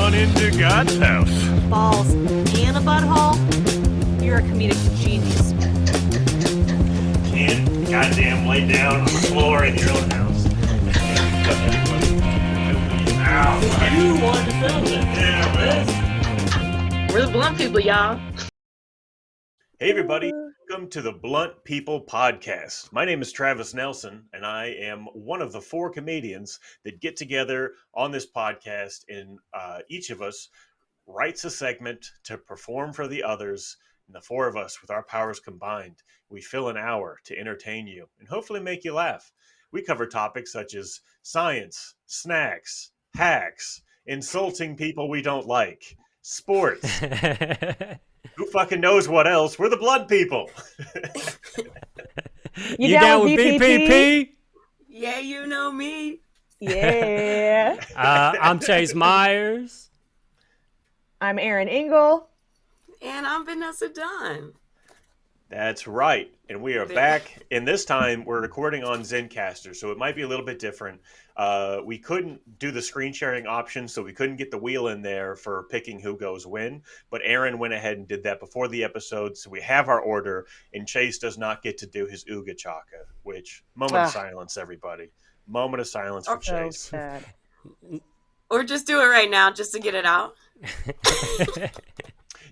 on into God's house. Balls and a butthole? You're a comedic genius. Can't goddamn lay down on the floor in your own house. Ow. You wanted to film it. Yeah, man. We're the blunt people, y'all. Hey, everybody. Welcome to the Blunt People Podcast. My name is Travis Nelson, and I am one of the four comedians that get together on this podcast, and each of us writes a segment to perform for the others. And the four of us, with our powers combined, we fill an hour to entertain you and hopefully make you laugh. We cover topics such as science, snacks, hacks, insulting people we don't like, sports. Who fucking knows what else? We're the Blood People. You down with BPP? Yeah, you know me. Yeah. I'm Chase Myers. I'm Erin Ingle. And I'm Vanessa Dunn. That's right. And we are back. And this time we're recording on Zencastr, so it might be a little bit different. We couldn't do the screen sharing option, so we couldn't get the wheel in there for picking who goes when. But Erin went ahead and did that before the episode, so we have our order. And Chase does not get to do his Ooga Chaka, which, moment of silence, everybody. Moment of silence for Chase. Sad. Or just do it right now just to get it out.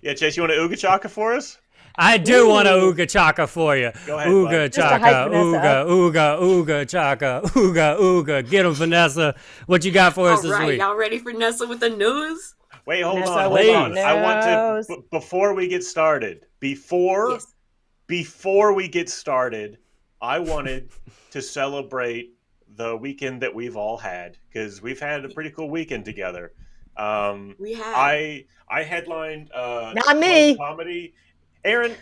Yeah, Chase, you want to Ooga Chaka for us? I do want a Ooga Chaka for you. Go ahead, Ooga bud. Chaka, Ooga Chaka, Ooga. Get him, Vanessa. What you got for us this week? Y'all ready for Nessa with the news? Wait, hold Vanessa on. with I the want to, before we get started, before we get started, I wanted to celebrate the weekend that we've all had, because we've had a pretty cool weekend together. We have. I headlined Not me. comedy. Erin,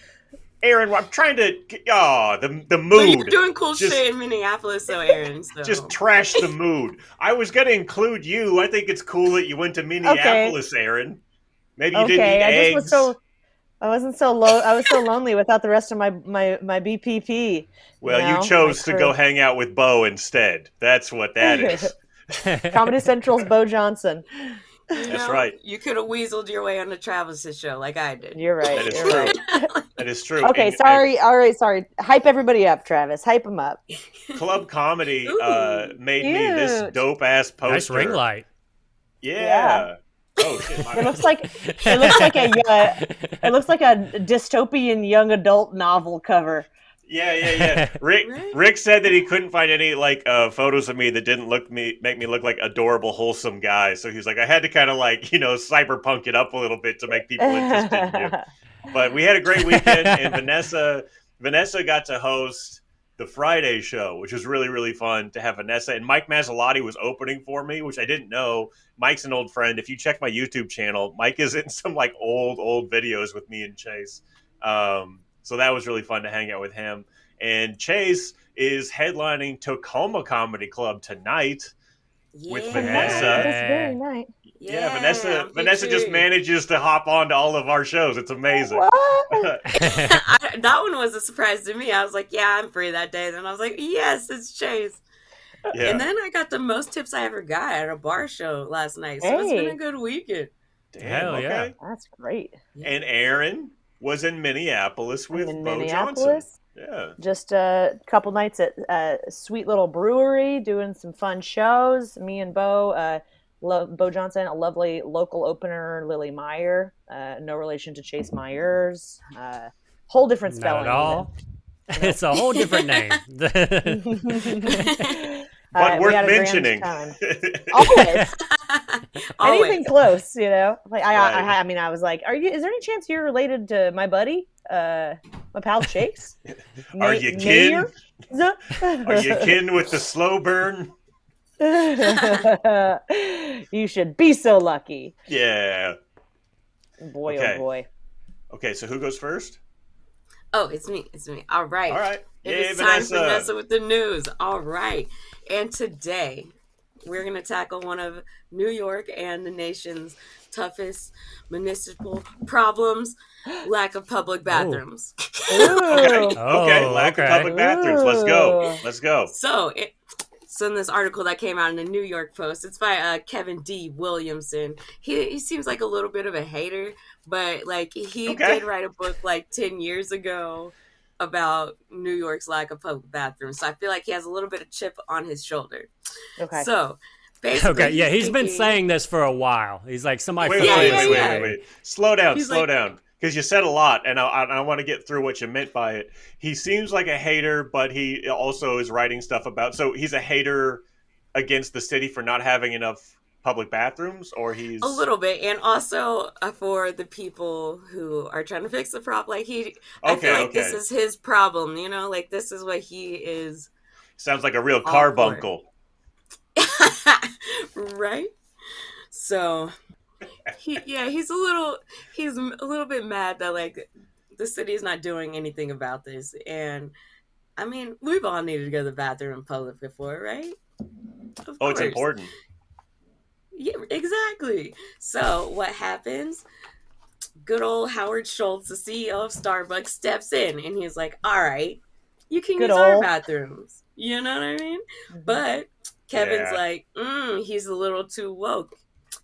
I'm trying to the mood. But you're doing cool shit in Minneapolis, though, Erin. So. Just trash the mood. I was going to include you. I think it's cool that you went to Minneapolis, Erin. Maybe you didn't eat eggs. I wasn't so low. I was so lonely without the rest of my BPP. Well, you chose to go hang out with Bo instead. That's what that is. Comedy Central's Bo Johnson. That's right. You could have weaseled your way on the Travis's show like I did. You're right. That is You're true. right. That is true. Okay, sorry. All right, sorry. Hype everybody up, Travis. Hype them up. Club Comedy made me Cute. this dope-ass poster. Nice ring light. Yeah. Oh shit! It looks like a dystopian young adult novel cover. Yeah. Rick said that he couldn't find any photos of me that didn't make me look like adorable, wholesome guy. So he was like, I had to kind of cyberpunk it up a little bit to make people interested in you. But we had a great weekend, and Vanessa got to host the Friday show, which was really, really fun to have Vanessa. And Mike Mazzalotti was opening for me, which I didn't know. Mike's an old friend. If you check my YouTube channel, Mike is in some old videos with me and Chase. So that was really fun to hang out with him. And Chase is headlining Tacoma Comedy Club tonight with Vanessa. That's very nice. Yeah, Vanessa just manages to hop onto all of our shows. It's amazing. That one was a surprise to me. I was like, yeah, I'm free that day. Then I was like, yes, it's Chase. Yeah. And then I got the most tips I ever got at a bar show last night. So it's been a good weekend. Damn, Hell okay. yeah. That's great. And Erin was in Minneapolis with Bo Johnson. Yeah. Just a couple nights at a sweet little brewery, doing some fun shows. Me and Bo, Bo Johnson, a lovely local opener, Lily Meyer, no relation to Chase Myers. Whole different spelling. Not at all. It's a whole different name. But worth mentioning. Always. Always. Anything close, I was like, is there any chance you're related to my buddy, my pal Chase? Are you kin? Are you kin with the slow burn? You should be so lucky. Yeah. Boy, oh boy. Okay, so who goes first? Oh, it's me. All right. It's time for Vanessa with the news. All right. And today, we're going to tackle one of New York and the nation's toughest municipal problems, lack of public bathrooms. Okay, lack of public bathrooms. Let's go. So in this article that came out in the New York Post, it's by Kevin D. Williamson. He seems like a little bit of a hater, but like he did write a book like 10 years ago about New York's lack of public bathrooms. So I feel like he has a little bit of chip on his shoulder. Okay. So basically, he's been saying this for a while. He's like, somebody. Wait. Slow down. Because you said a lot, and I want to get through what you meant by it. He seems like a hater, but he also is writing stuff about. So he's a hater against the city for not having enough public bathrooms, or he's a little bit, and also for the people who are trying to fix the problem. Like I feel like this is his problem. You know, like this is what he is. Sounds like a real carbuncle, right? So. He's a little bit mad that like the city is not doing anything about this, and I mean we've all needed to go to the bathroom in public before, right? Of course. It's important. Yeah, exactly. So what happens? Good old Howard Schultz, the CEO of Starbucks, steps in and he's like, "All right, you can use our bathrooms." You know what I mean? Mm-hmm. But Kevin's like, he's a little too woke.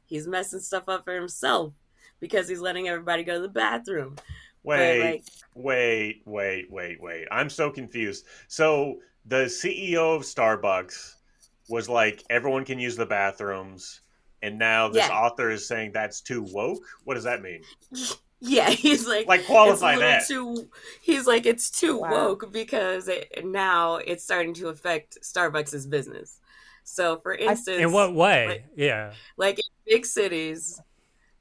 He's messing stuff up for himself because he's letting everybody go to the bathroom. Wait. I'm so confused. So the CEO of Starbucks was like, everyone can use the bathrooms. And now this author is saying that's too woke? What does that mean? Yeah, he's like qualify that. He's like, it's too woke because now it's starting to affect Starbucks' business. So, for instance... In what way? Like in big cities,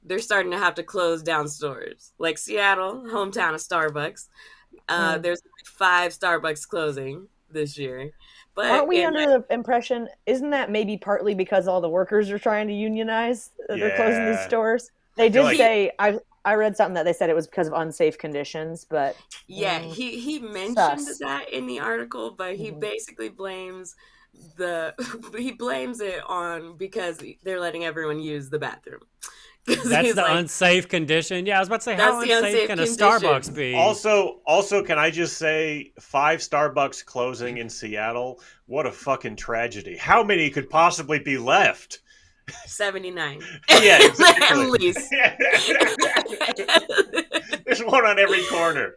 they're starting to have to close down stores. Like Seattle, hometown of Starbucks. There's 5 Starbucks closing this year. But aren't we under the impression, isn't that maybe partly because all the workers are trying to unionize? They're closing these stores? They did say... I read something that they said it was because of unsafe conditions, but... Yeah, he mentioned that in the article, but he basically blames... he blames it on because they're letting everyone use the bathroom. That's the unsafe condition. Yeah, I was about to say, how unsafe can a Starbucks be? Also, can I just say 5 Starbucks closing in Seattle? What a fucking tragedy. How many could possibly be left? 79. Yeah, exactly. At least. There's one on every corner.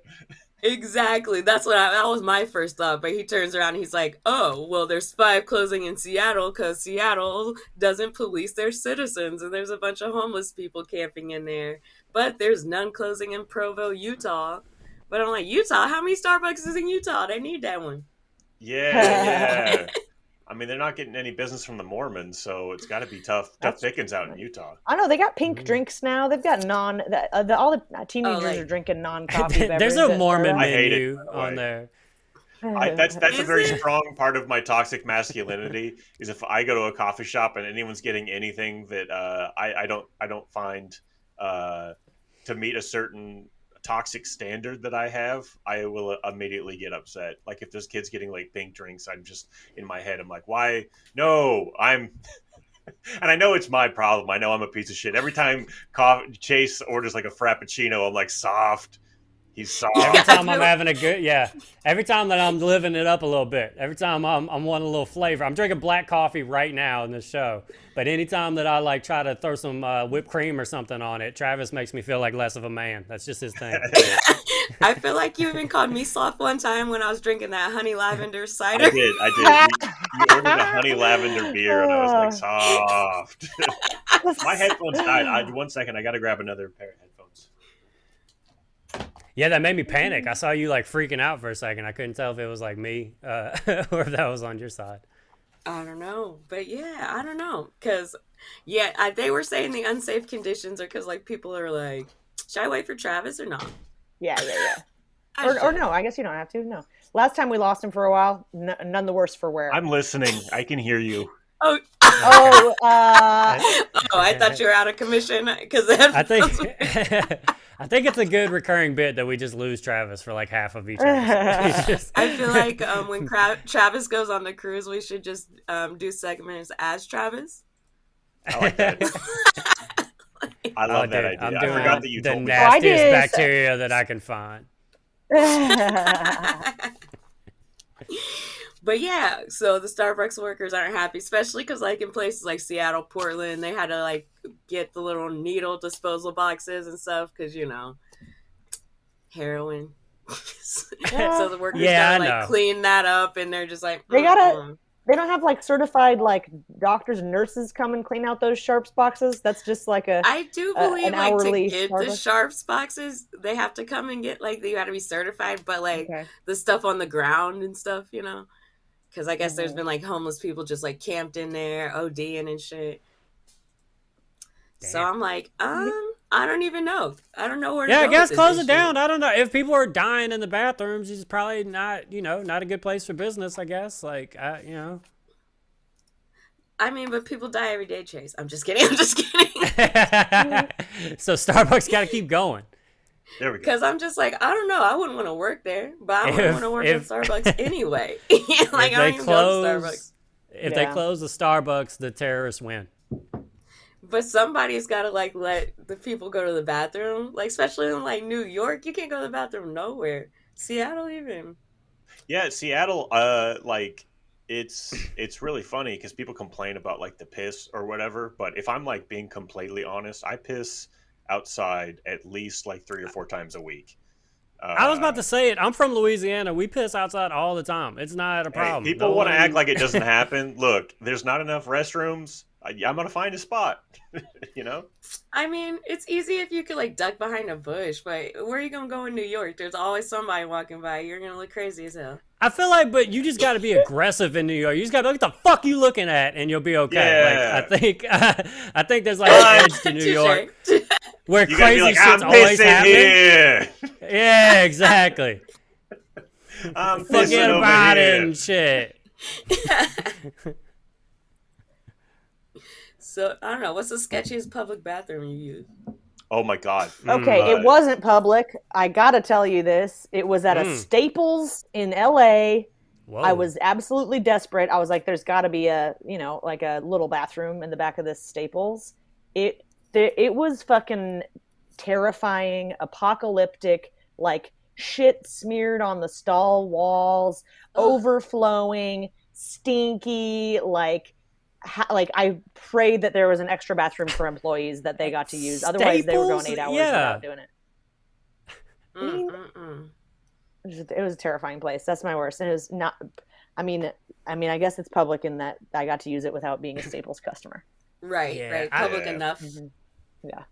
Exactly. That was my first thought. But he turns around and he's like, oh, well, there's 5 closing in Seattle because Seattle doesn't police their citizens. And there's a bunch of homeless people camping in there. But there's none closing in Provo, Utah. But I'm like, Utah? How many Starbucks is in Utah? They need that one. Yeah. I mean, they're not getting any business from the Mormons, so it's got to be tough pickings out in Utah. I know they got pink drinks now. They've got all the teenagers are drinking non-coffee beverages. There's a Mormon menu on there. That's a very strong part of my toxic masculinity. Is if I go to a coffee shop and anyone's getting anything that I don't find to meet a certain toxic standard that I have, I will immediately get upset. Like if there's kids getting like pink drinks, I'm just in my head, I'm like, why? No, I'm and I know it's my problem. I know I'm a piece of shit. Every time Chase orders like a Frappuccino, I'm like, soft. He's soft. Every time I'm having every time that I'm living it up a little bit, every time I'm wanting a little flavor. I'm drinking black coffee right now in this show, but anytime that I like try to throw some whipped cream or something on it, Travis makes me feel like less of a man. That's just his thing. I feel like you even called me soft one time when I was drinking that honey lavender cider. I did. You ordered a honey lavender beer, and I was like, soft. My headphones died. 1 second, I got to grab another pair of headphones. Yeah, that made me panic. I saw you like freaking out for a second. I couldn't tell if it was like me or if that was on your side. I don't know. But yeah, I don't know. Because, they were saying the unsafe conditions are because like people are like, should I wait for Travis or not? Yeah. Or no, I guess you don't have to. No. Last time we lost him for a while, none the worse for wear. I'm listening. I can hear you. Oh, I thought you were out of commission because I think it's a good recurring bit that we just lose Travis for like half of each episode. I feel like when Travis goes on the cruise, we should just do segments as Travis. I like that. I love that idea. I'm I doing forgot that you told me. The nastiest bacteria that I can find. But yeah, so the Starbucks workers aren't happy, especially because like in places like Seattle, Portland, they had to like get the little needle disposal boxes and stuff because heroin. So the workers gotta like clean that up, and they're just like they gotta. They don't have like certified like doctors and nurses come and clean out those Sharps boxes. That's just like I do believe an like hourly to get Starbucks. The Sharps boxes, they have to come and get like they got to be certified, but like the stuff on the ground and stuff, because I guess there's been like homeless people just like camped in there, ODing and shit. Damn. So I'm like, I don't even know. I don't know where to go. Yeah, I guess close it down. I don't know. If people are dying in the bathrooms, it's probably not, not a good place for business, I guess. Like, I mean, but people die every day, Chase. I'm just kidding. So Starbucks got to keep going. There we go. Because I'm just like, I don't know. I wouldn't want to work there, but I wouldn't want to work at Starbucks anyway. Like, I don't even go to Starbucks. If they close the Starbucks, the terrorists win. But somebody's got to like let the people go to the bathroom, like especially in like New York. You can't go to the bathroom nowhere. Seattle even. Yeah, Seattle. Like it's really funny because people complain about like the piss or whatever. But if I'm like being completely honest, I piss outside at least like 3 or 4 times a week. I was about to say it. I'm from Louisiana. We piss outside all the time. It's not a problem. Hey, people want to act like it doesn't happen. Look, there's not enough restrooms. I'm gonna find a spot. I mean, it's easy if you could like duck behind a bush, but where are you gonna go in New York? There's always somebody walking by. You're gonna look crazy as hell. I feel like, but you just got to be aggressive in New York. You just got to be like, what the fuck you looking at, and you'll be okay. Yeah. Like, I think there's like an edge to New York where you crazy like, shit's always happening. Here. Yeah, exactly. I'm forget about it and shit. So I don't know. What's the sketchiest public bathroom you use? Oh my god. Okay, it wasn't public. I gotta tell you this. It was at a Staples in LA. Whoa. I was absolutely desperate. I was like, there's gotta be a, like a little bathroom in the back of this Staples. It was fucking terrifying, apocalyptic, like shit smeared on the stall walls, overflowing, stinky, like I prayed that there was an extra bathroom for employees that they got to use. Otherwise, they were going 8 hours without doing it. It was a terrifying place. That's my worst. And it was not. I mean, I guess it's public in that I got to use it without being a Staples customer. Right. Public enough. Mm-hmm. Yeah.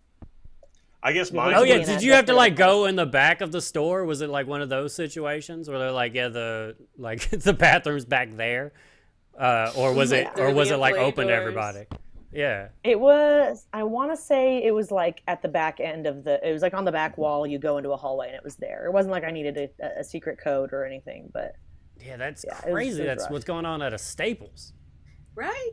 I guess mine. Oh yeah, did you have to like go in the back of the store? Was it like one of those situations where they're like, the bathroom's back there? Or was it like open to everybody? Yeah. It was, I want to say it was like at the back end of it was like on the back wall, you go into a hallway and it was there. It wasn't like I needed a secret code or anything, but. Yeah, that's crazy. That's rough. What's going on at a Staples. Right.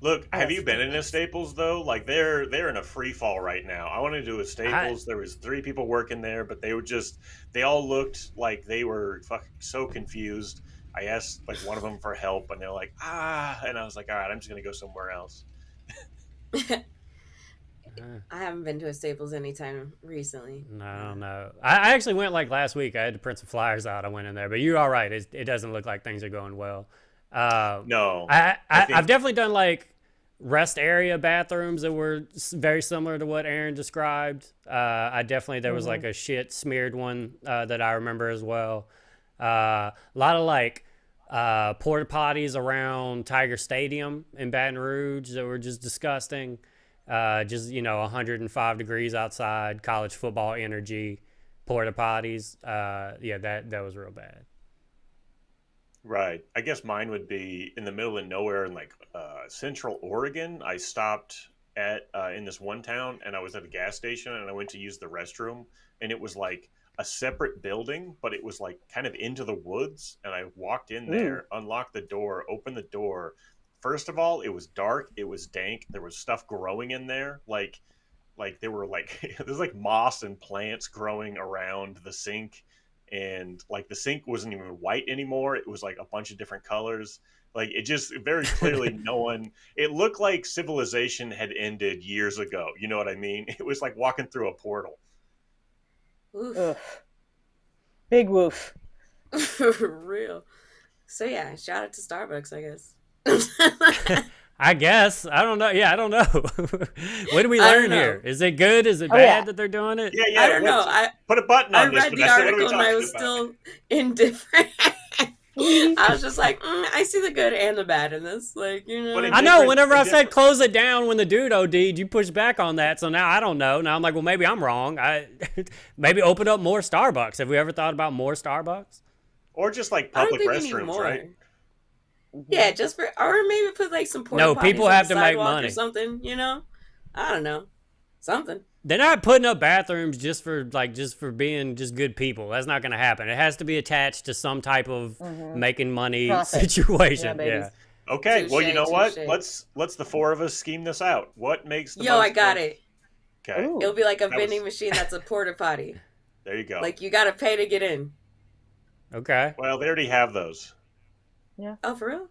Look, have you been in a Staples though? Like they're in a free fall right now. I wanted to do a Staples. There was 3 people working there, but they all looked like they were fucking so confused. I asked like one of them for help, and they're like, and I was like, all right, I'm just gonna go somewhere else. I haven't been to a Staples anytime recently. No. I actually went like last week. I had to print some flyers out. I went in there, but you're all right. It doesn't look like things are going well. No, I've definitely done like rest area bathrooms that were very similar to what Erin described. There was like a shit smeared one that I remember as well. A lot of like porta potties around Tiger Stadium in Baton Rouge that were just disgusting. 105 degrees outside, college football energy, porta potties. That was real bad. Right. I guess mine would be in the middle of nowhere in like Central Oregon. I stopped at in this one town, and I was at a gas station, and I went to use the restroom, and it was like a separate building, but it was like kind of into the woods. And I walked in there, unlocked the door, opened the door. First of all, it was dark. It was dank. There was stuff growing in there. Like there were like, there's like moss and plants growing around the sink. And like the sink wasn't even white anymore. It was like a bunch of different colors. Like it just very clearly it looked like civilization had ended years ago. You know what I mean? It was like walking through a portal. Oof. Big woof. For real. So yeah, shout out to Starbucks, I guess. I guess. I don't know. Yeah, I don't know. What do we learn here? Is it good? Is it bad that they're doing it? Yeah. I don't know. Put a button on this. I read the article and I was still indifferent. I was just like, I see the good and the bad in this. Like, you know. I know. Whenever I said close it down when the dude OD'd, you pushed back on that. So now I don't know. Now I'm like, well, maybe I'm wrong. Maybe open up more Starbucks. Have we ever thought about more Starbucks? Or just like public restrooms, right? Yeah, just for, or maybe put like some porta potties people have to make money or something. You know, I don't know, something. They're not putting up bathrooms just for being just good people. That's not going to happen. It has to be attached to some type of making money situation. Yeah. Okay. Touché, well, you know what? Touché. Let's the four of us scheme this out. What makes the Yo, I got it. Okay. Ooh. It'll be like a vending machine that's a porta potty. There you go. Like you got to pay to get in. Okay. Well, they already have those. Yeah. Oh, for real?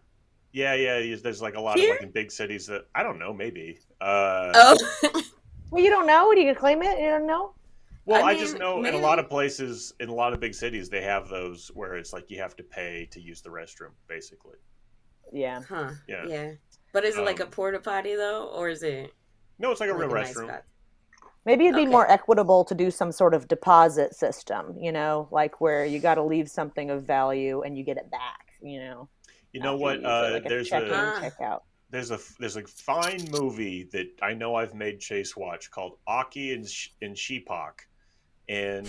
Yeah. There's like a lot of like in big cities that I don't know. Maybe. Oh. Well, you don't know. Do you claim it? You don't know. Well, I just know in a lot of places, in a lot of big cities, they have those where it's like you have to pay to use the restroom, basically. Yeah. Huh. Yeah. Yeah. But is it like a porta potty though, or is it? No, it's like a real restroom. Nice Maybe it'd be more equitable to do some sort of deposit system, you know, like where you got to leave something of value and you get it back, you know. You know what? Like there's check out. There's a fine movie that I know I've made Chase watch called Aki and Sheepak, and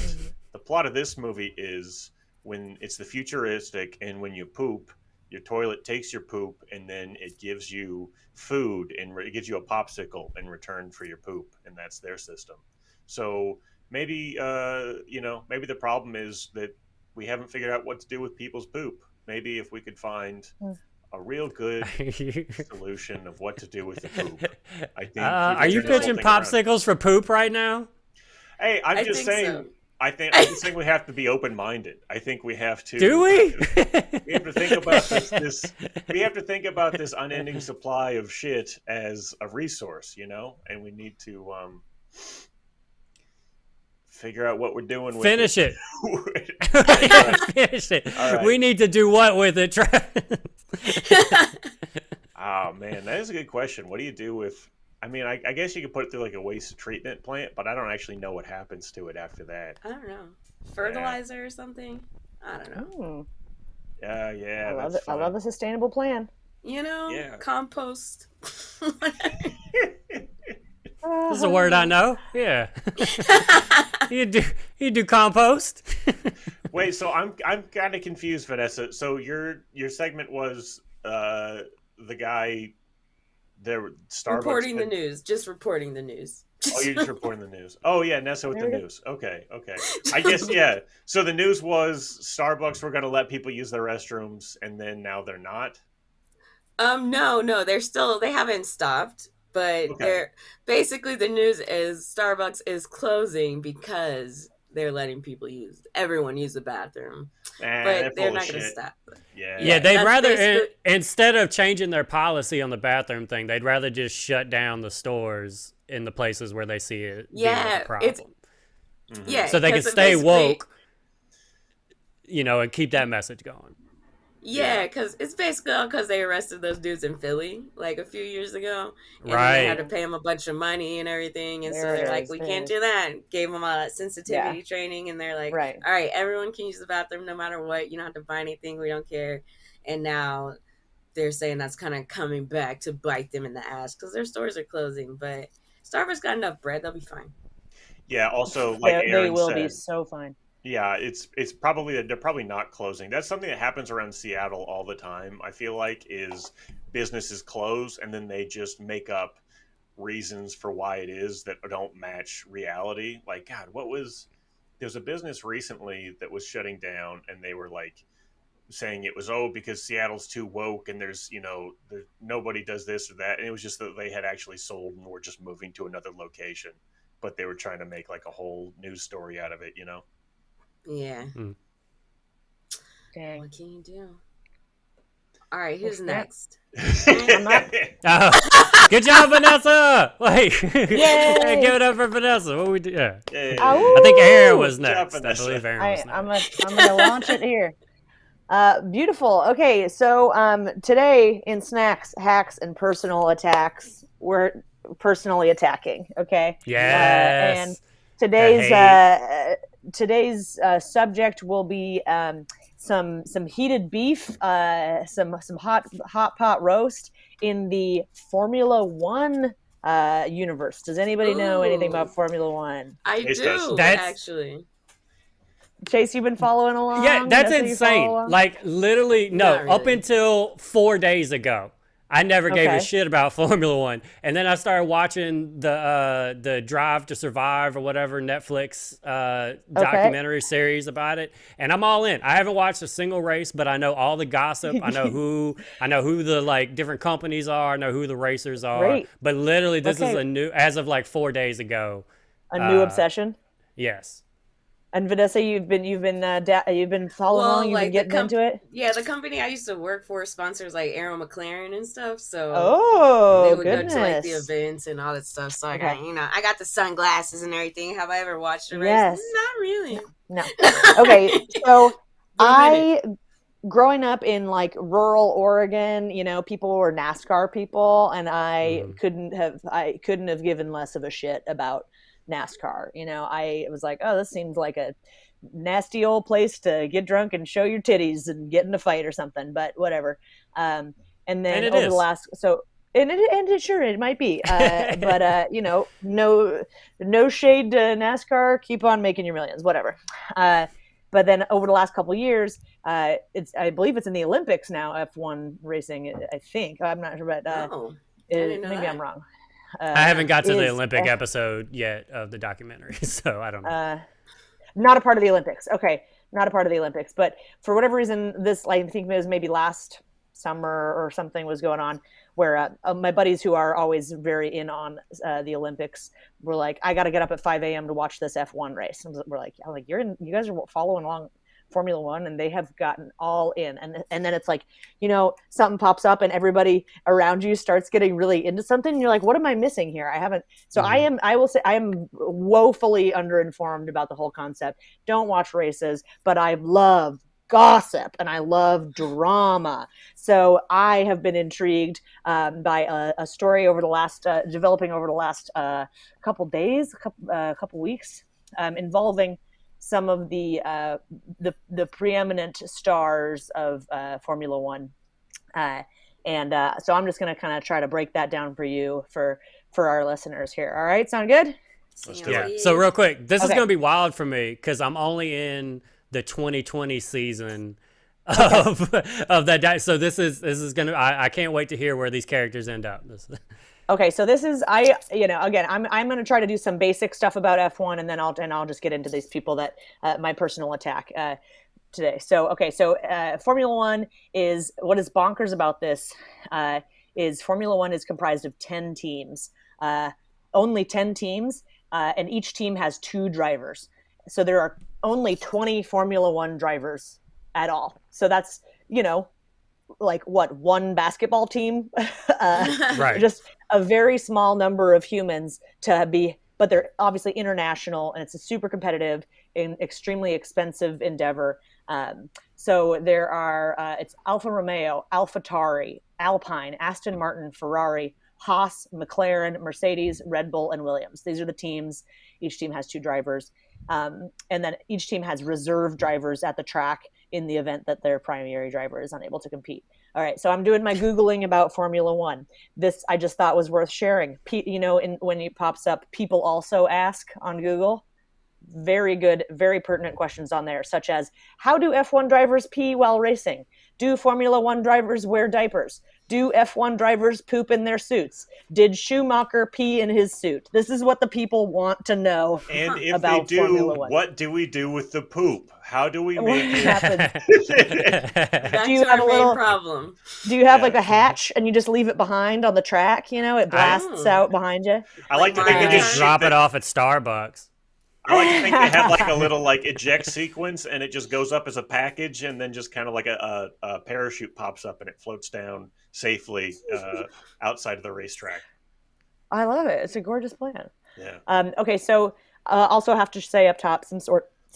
the plot of this movie is when it's the futuristic, and when you poop, your toilet takes your poop and then it gives you food and it gives you a popsicle in return for your poop, and that's their system. So maybe maybe the problem is that we haven't figured out what to do with people's poop. Maybe if we could find a real good solution of what to do with the poop. I think. Are you pitching popsicles for poop right now? Hey, I'm just saying. So. I'm just saying we have to be open-minded. I think we have to. Do we? We have to think about this. We have to think about this unending supply of shit as a resource, you know, and we need to figure out what we're doing with Finish it. Finish it. Right. We need to do what with it? Oh man, that is a good question. What do you do with? I mean, I guess you could put it through like a waste treatment plant, but I don't actually know what happens to it after that. I don't know. Fertilizer or something? I don't know. Yeah. I love a sustainable plan. You know, compost. This is a word I know. Yeah. You do compost. Wait, so I'm kind of confused, Vanessa. So your segment was the guy there Starbucks reporting the news, just reporting the news. Oh, you're just reporting the news. Oh yeah, Nessa with the news. Okay. I guess yeah. So the news was Starbucks were going to let people use their restrooms, and then now they're not. No, they haven't stopped. But they're basically, the news is Starbucks is closing because they're letting everyone use the bathroom. But they're not going to stop. Yeah, they'd rather, instead of changing their policy on the bathroom thing, they'd rather just shut down the stores in the places where they see it being a problem. Yeah, so they can stay woke, and keep that message going. Yeah, because it's basically all because they arrested those dudes in Philly like a few years ago. And right. They had to pay them a bunch of money and everything. And so they're like, we can't do that. Gave them all that sensitivity training. And they're like, all right, everyone can use the bathroom no matter what. You don't have to buy anything. We don't care. And now they're saying that's kind of coming back to bite them in the ass because their stores are closing. But Starbucks got enough bread. They'll be fine. Yeah, also, like Erin they will said, be so fine. Yeah, it's probably they're probably not closing. That's something that happens around Seattle all the time. I feel like is businesses close and then they just make up reasons for why it is that don't match reality. Like, God, there's a business recently that was shutting down and they were like saying it was because Seattle's too woke and there's nobody does this or that, and it was just that they had actually sold and were just moving to another location, but they were trying to make like a whole news story out of it, Yeah. Dang. What can you do? All right, who's next? Good job, Vanessa! Wait, hey, give it up for Vanessa. What we do? Yeah. I think Erin was next. I believe Erin was next. I'm gonna launch it here. Beautiful. Okay, so today in snacks, hacks, and personal attacks, we're personally attacking. Okay, and Yes. The today's hate. subject will be some heated beef, some hot pot roast in the Formula One universe. Does anybody know anything Ooh, about Formula One? I Chase does. do That's actually. Chase, you've been following Yeah, along. that's Nessa, you follow insane. along? Like literally, no. Not Up really. until 4 days ago, I never gave a Okay. shit about Formula One, and then I started watching the Drive to Survive or whatever Netflix Okay. documentary series about it, and I'm all in. I haven't watched a single race, but I know all the gossip. I know who the like different companies are. I know who the racers are. Great. But literally, this is Okay. a new as of like 4 days ago. A new Uh, obsession. yes. And Vanessa, you've been following Well, along. You've been like getting into it. yeah, the company I used to work for sponsors like Erin McLaren and stuff. So they Oh would go to like the goodness. events and all that stuff. So I got, Okay. I got the sunglasses and everything. Have I ever watched a race? Yes. Not really. No. Okay. So But I'm in it. I, growing up in like rural Oregon, people were NASCAR people, and Mhm. I couldn't have given less of a shit about NASCAR. I was like, oh, this seems like a nasty old place to get drunk and show your titties and get in a fight or something, but whatever. And And then it over the is. last, so, and it sure, it might be, but no shade to NASCAR. Keep on making your millions, whatever. But then over the last couple of years, I believe it's in the Olympics now. F1 racing, I think. I'm not sure, but Oh, I didn't know maybe that. I'm wrong. I haven't got to the Is Olympic episode yet of the documentary, so I don't know. not a part of the Olympics. Okay, not a part of the Olympics. But for whatever reason, this, I think it was maybe last summer or something, was going on where my buddies who are always very in on the Olympics were like, I got to get up at 5 a.m. to watch this F1 race. And we're like, you guys are following along Formula One, and they have gotten all in. And then it's like, something pops up and everybody around you starts getting really into something. And you're like, what am I missing here? I haven't. So I will say I am woefully underinformed about the whole concept. Don't watch races, but I love gossip and I love drama. So I have been intrigued by a story over the last developing over the last couple days, couple weeks, involving some of the preeminent stars of Formula One, so I'm just going to kind of try to break that down for you for our listeners here. All right, sound good? Let's do Yeah. it. So real quick, this is Okay. going to be wild for me because I'm only in the 2020 season Okay. of that. So this is gonna. I can't wait to hear where these characters end up. Okay, so this is again, I'm going to try to do some basic stuff about F1, and then I'll just get into these people that my personal attack today. So Formula One is, what is bonkers about this is Formula One is comprised of 10 teams, only 10 teams, and each team has 2 drivers. So there are only 20 Formula One drivers at all. So that's like what, one basketball team, Right. just a very small number of humans to be, but they're obviously international, and it's a super competitive and extremely expensive endeavor. So there are it's Alfa Romeo, AlphaTauri, Alpine, Aston Martin, Ferrari, Haas, McLaren, Mercedes, Red Bull, and Williams. These are the teams. Each team has 2 drivers, and then each team has reserve drivers at the track in the event that their primary driver is unable to compete. All right, so I'm doing my Googling about Formula One. This I just thought was worth sharing. When it pops up, people also ask on Google. Very good, very pertinent questions on there, such as, how do F1 drivers pee while racing? Do Formula One drivers wear diapers? Do F1 drivers poop in their suits? Did Schumacher pee in his suit? This is what the people want to know. And if they about do, Formula One. what do we do with the poop? How do we make What it? happens? Back Do you to have our a main little- problem. Do you have Yeah. like a hatch and you just leave it behind on the track? It blasts out behind you. I like to Like think You they my- just just drop it off at Starbucks. I like to think they have like a little like eject sequence, and it just goes up as a package, and then just kind of like a parachute pops up, and it floats down safely outside of the racetrack. I love it. It's a gorgeous plan. Yeah. Okay, so also have to say up top some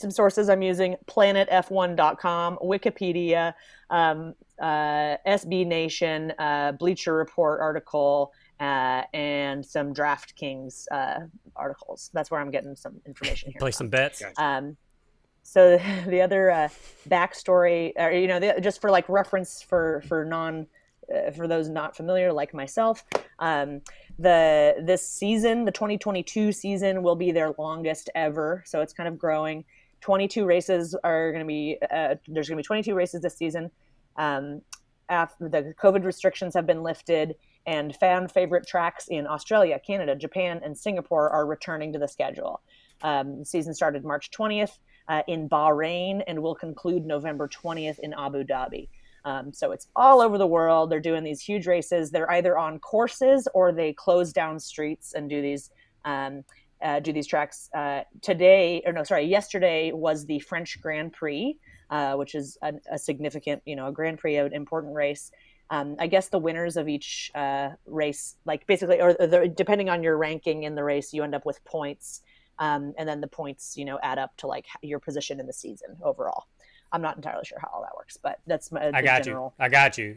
some sources I'm using: planetf1.com, Wikipedia, SB Nation, Bleacher Report article, and some DraftKings articles. That's where I'm getting some information here. Play some bets. So the other backstory, just for like reference for those not familiar like myself, this season, the 2022 season, will be their longest ever. So it's kind of growing. 22 races are going to be. There's going to be 22 races this season. After the COVID restrictions have been lifted, and fan favorite tracks in Australia, Canada, Japan, and Singapore are returning to the schedule. The season started March 20th in Bahrain and will conclude November 20th in Abu Dhabi. So it's all over the world. They're doing these huge races. They're either on courses or they close down streets and do these tracks. Yesterday was the French Grand Prix, which is a significant, a Grand Prix, an important race. I guess the winners of each race, like basically, depending on your ranking in the race, you end up with points. And then the points, add up to like your position in the season overall. I'm not entirely sure how all that works, but that's my general. I got you.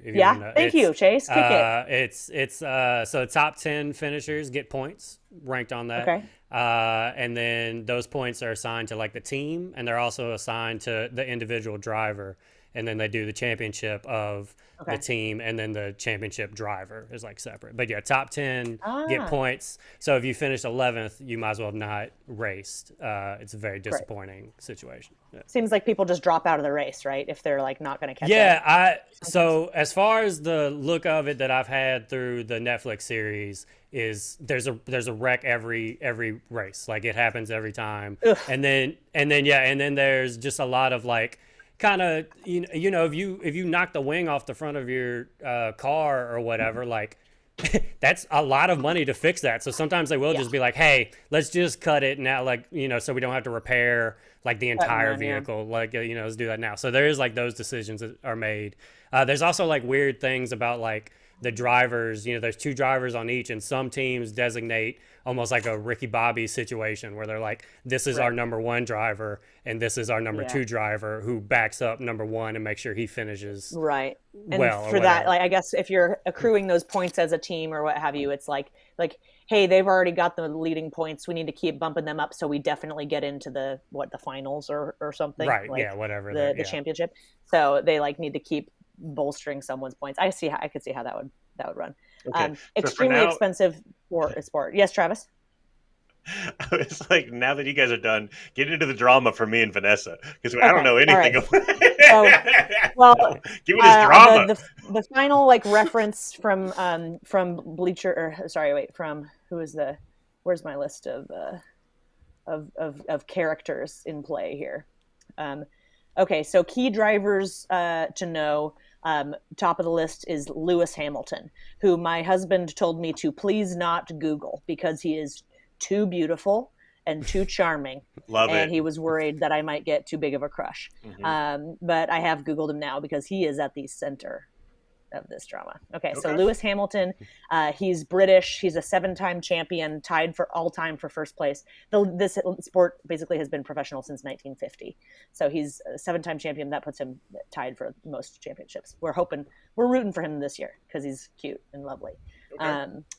Thank you, Chase. Kick it. It's so top 10 finishers get points ranked on that. Okay. And then those points are assigned to like the team, and they're also assigned to the individual driver. And then they do the championship of the team, and then the championship driver is like separate. But yeah, top 10 get points. So if you finish 11th, you might as well have not raced. It's a very disappointing situation. Yeah. Seems like people just drop out of the race, right? If they're like not going to catch up. So as far as the look of it that I've had through the Netflix series is there's a wreck every race. Like it happens every time. Ugh. And then there's just a lot of like, kind of, if you knock the wing off the front of your car or whatever, like that's a lot of money to fix that. So sometimes they will just be like, hey, let's just cut it now, like, so we don't have to repair like the entire vehicle. Like, let's do that now. So there is like those decisions that are made. There's also like weird things about like the drivers, there's 2 drivers on each, and some teams designate almost like a Ricky Bobby situation where they're like, this is our number 1 driver and this is our number 2 driver who backs up number 1 and makes sure he finishes right. And for that, like, I guess if you're accruing those points as a team or what have you, it's like, hey, they've already got the leading points. We need to keep bumping them up so we definitely get into the finals or something. Right. Like whatever. The championship. So they like need to keep bolstering someone's points. I could see how that would run. Okay. Extremely expensive sport. Yes, Travis. I was like, now that you guys are done, get into the drama for me and Vanessa, because I don't know anything about it. Well, give me this drama. The final like reference from Bleacher, from where's my list of characters in play here? Okay, so key drivers to know. Top of the list is Lewis Hamilton, who my husband told me to please not Google because he is too beautiful and too charming. Love it. And he was worried that I might get too big of a crush. Mm-hmm. But I have Googled him now because he is at the center of this drama. Okay, so Lewis Hamilton, he's British. He's a 7-time champion, tied for all time for first place. This sport basically has been professional since 1950. So he's a 7-time champion. That puts him tied for most championships. We're rooting for him this year because he's cute and lovely.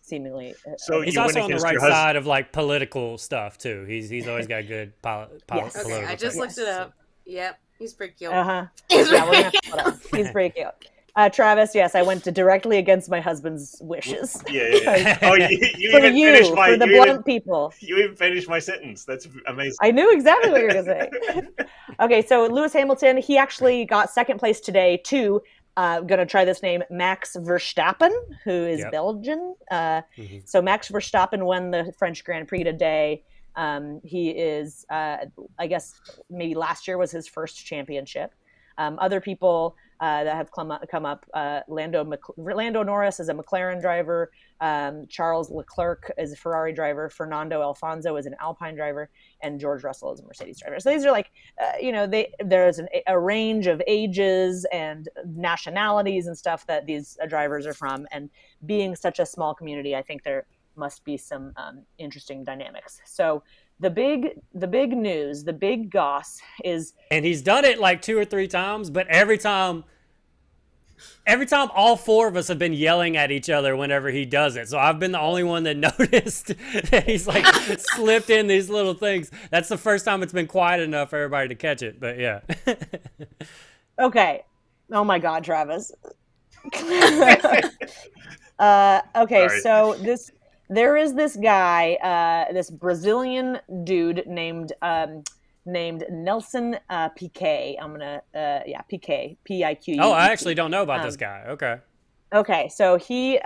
Seemingly. So he's also on the right side of like political stuff too. He's always got good political. Okay, I just looked it up. Yep, he's pretty cute. Yeah, we're gonna have to put up. He's pretty cute. Travis, yes, I went directly against my husband's wishes. Yeah. Oh, you for the blunt people. You even finished my sentence. That's amazing. I knew exactly what you were going to say. Okay, so Lewis Hamilton, he actually got second place today to, going to try this name, Max Verstappen, who is Belgian. So Max Verstappen won the French Grand Prix today. He is, I guess, maybe last year was his first championship. Other people that have come up, Lando Norris is a McLaren driver, Charles Leclerc is a Ferrari driver, Fernando Alonso is an Alpine driver, and George Russell is a Mercedes driver. So these are like, there's a range of ages and nationalities and stuff that these drivers are from. And being such a small community, I think there must be some interesting dynamics. So the big news, the big goss is, and he's done it like 2 or 3 times, but every time all 4 of us have been yelling at each other whenever he does it. So I've been the only one that noticed that he's like slipped in these little things. That's the first time it's been quiet enough for everybody to catch it. But yeah. Okay. Oh my God, Travis. Okay, Sorry. so there is this guy, this Brazilian dude named Nelson Piquet. I'm gonna Piquet, Pique. Oh, I actually don't know about this guy. Okay. Okay, so he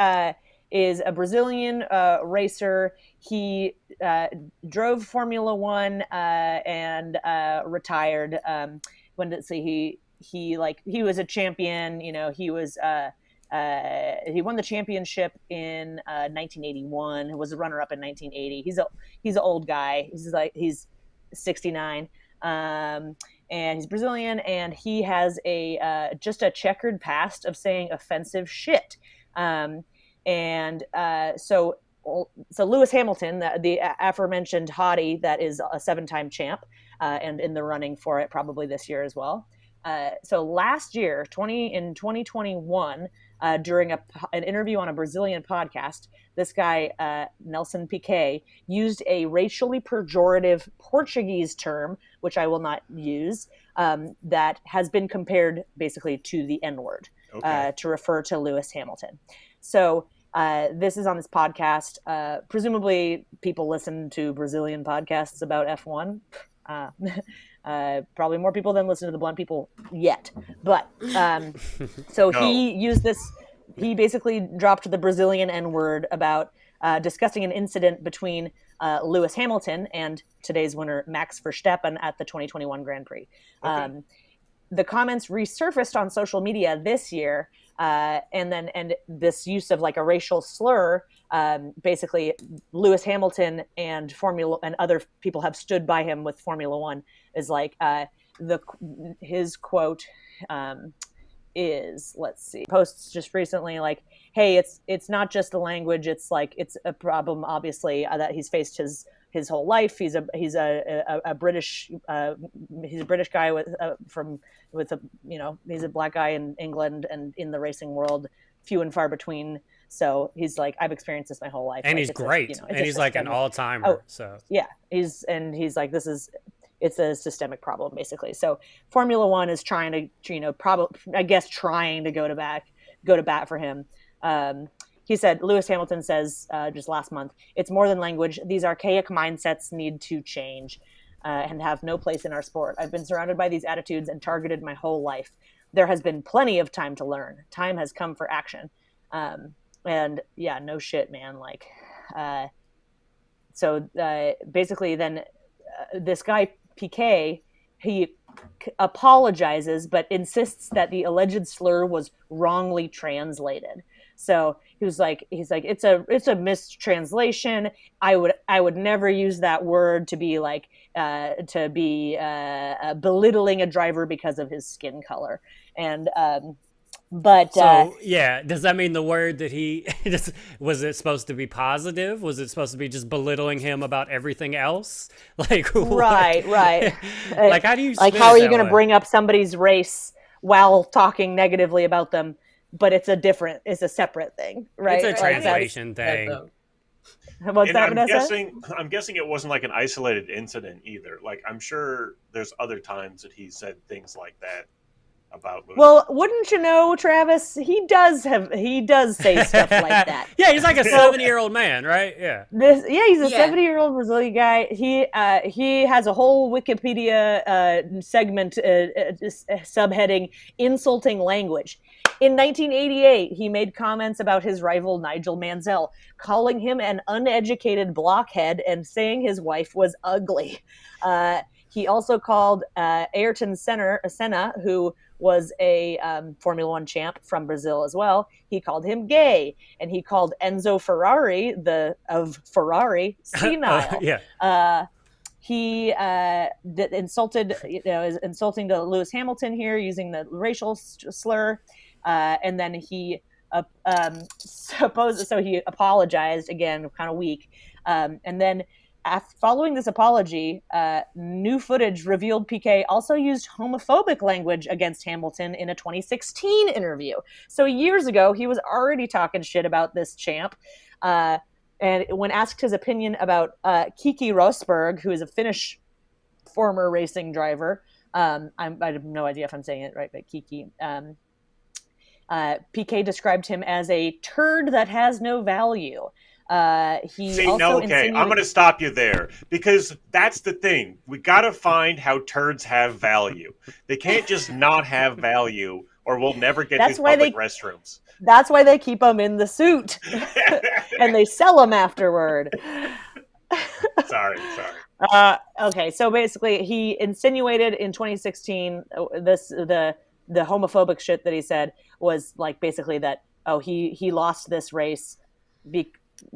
is a Brazilian racer. He drove Formula One and retired. When did see he was a champion. You know, he was he won the championship in 1981. Was a runner-up in 1980. He's an old guy. He's 69. And he's Brazilian, and he has just a checkered past of saying offensive shit. So Lewis Hamilton, the aforementioned hottie that is a 7-time champ, and in the running for it probably this year as well. So last year, in 2021, during an interview on a Brazilian podcast, this guy, Nelson Piquet, used a racially pejorative Portuguese term, which I will not use, that has been compared basically to the N-word, to refer to Lewis Hamilton. So this is on this podcast. Presumably people listen to Brazilian podcasts about F1. Probably more people than listen to the Blunt People yet. But so he used this. He basically dropped the Brazilian N-word about discussing an incident between Lewis Hamilton and today's winner Max Verstappen at the 2021 Grand Prix. Okay. The comments resurfaced on social media this year, and this use of like a racial slur. Basically, Lewis Hamilton and other people have stood by him with Formula One. Is like his quote is, let's see, posts just recently like, hey, it's not just the language, it's like it's a problem obviously that he's faced his whole life. He's a British he's a British guy he's a black guy in England and in the racing world, few and far between. So he's like, I've experienced this my whole life, and he's great, and he's like an all-timer. So yeah, he's like, it's a systemic problem basically. So Formula One is trying to, trying to go to bat for him. He said, Lewis Hamilton says just last month, it's more than language. These archaic mindsets need to change and have no place in our sport. I've been surrounded by these attitudes and targeted my whole life. There has been plenty of time to learn. Time has come for action. And yeah, no shit, man. Like, basically then this guy Piquet, he apologizes, but insists that the alleged slur was wrongly translated. So he's like, it's a mistranslation. I would never use that word to be like, belittling a driver because of his skin color. And, but does that mean the word that he was it supposed to be positive? Was it supposed to be just belittling him about everything else? Like right. Like how do you how are you going to bring up somebody's race while talking negatively about them? But it's a separate thing, right? It's a translation thing. What's that, Vanessa? I'm guessing it wasn't like an isolated incident either. Like I'm sure there's other times that he said things like that about Lewis. Well, wouldn't you know, Travis? He does say stuff like that. Yeah, he's like a 70-year-old man, right? Yeah. He's a 70-year-old Brazilian guy. He has a whole Wikipedia segment subheading "Insulting Language." In 1988, he made comments about his rival Nigel Mansell, calling him an uneducated blockhead and saying his wife was ugly. He also called Ayrton Senna, who was a Formula One champ from Brazil as well. He called him gay, and he called Enzo Ferrari of Ferrari senile. He insulted, is insulting to Lewis Hamilton here using the racial slur, and then he he apologized again, kind of weak, and then Following this apology, new footage revealed Piquet also used homophobic language against Hamilton in a 2016 interview. So years ago, he was already talking shit about this champ. And when asked his opinion about Kiki Rosberg, who is a Finnish former racing driver, I have no idea if I'm saying it right, but Kiki, Piquet described him as a turd that has no value. I'm going to stop you there, because that's the thing. We got to find how turds have value. They can't just not have value, or we'll never get these public restrooms. That's why they keep them in the suit, and they sell them afterward. Sorry. Okay, so basically, he insinuated in 2016 the homophobic shit that he said was like basically that he lost this race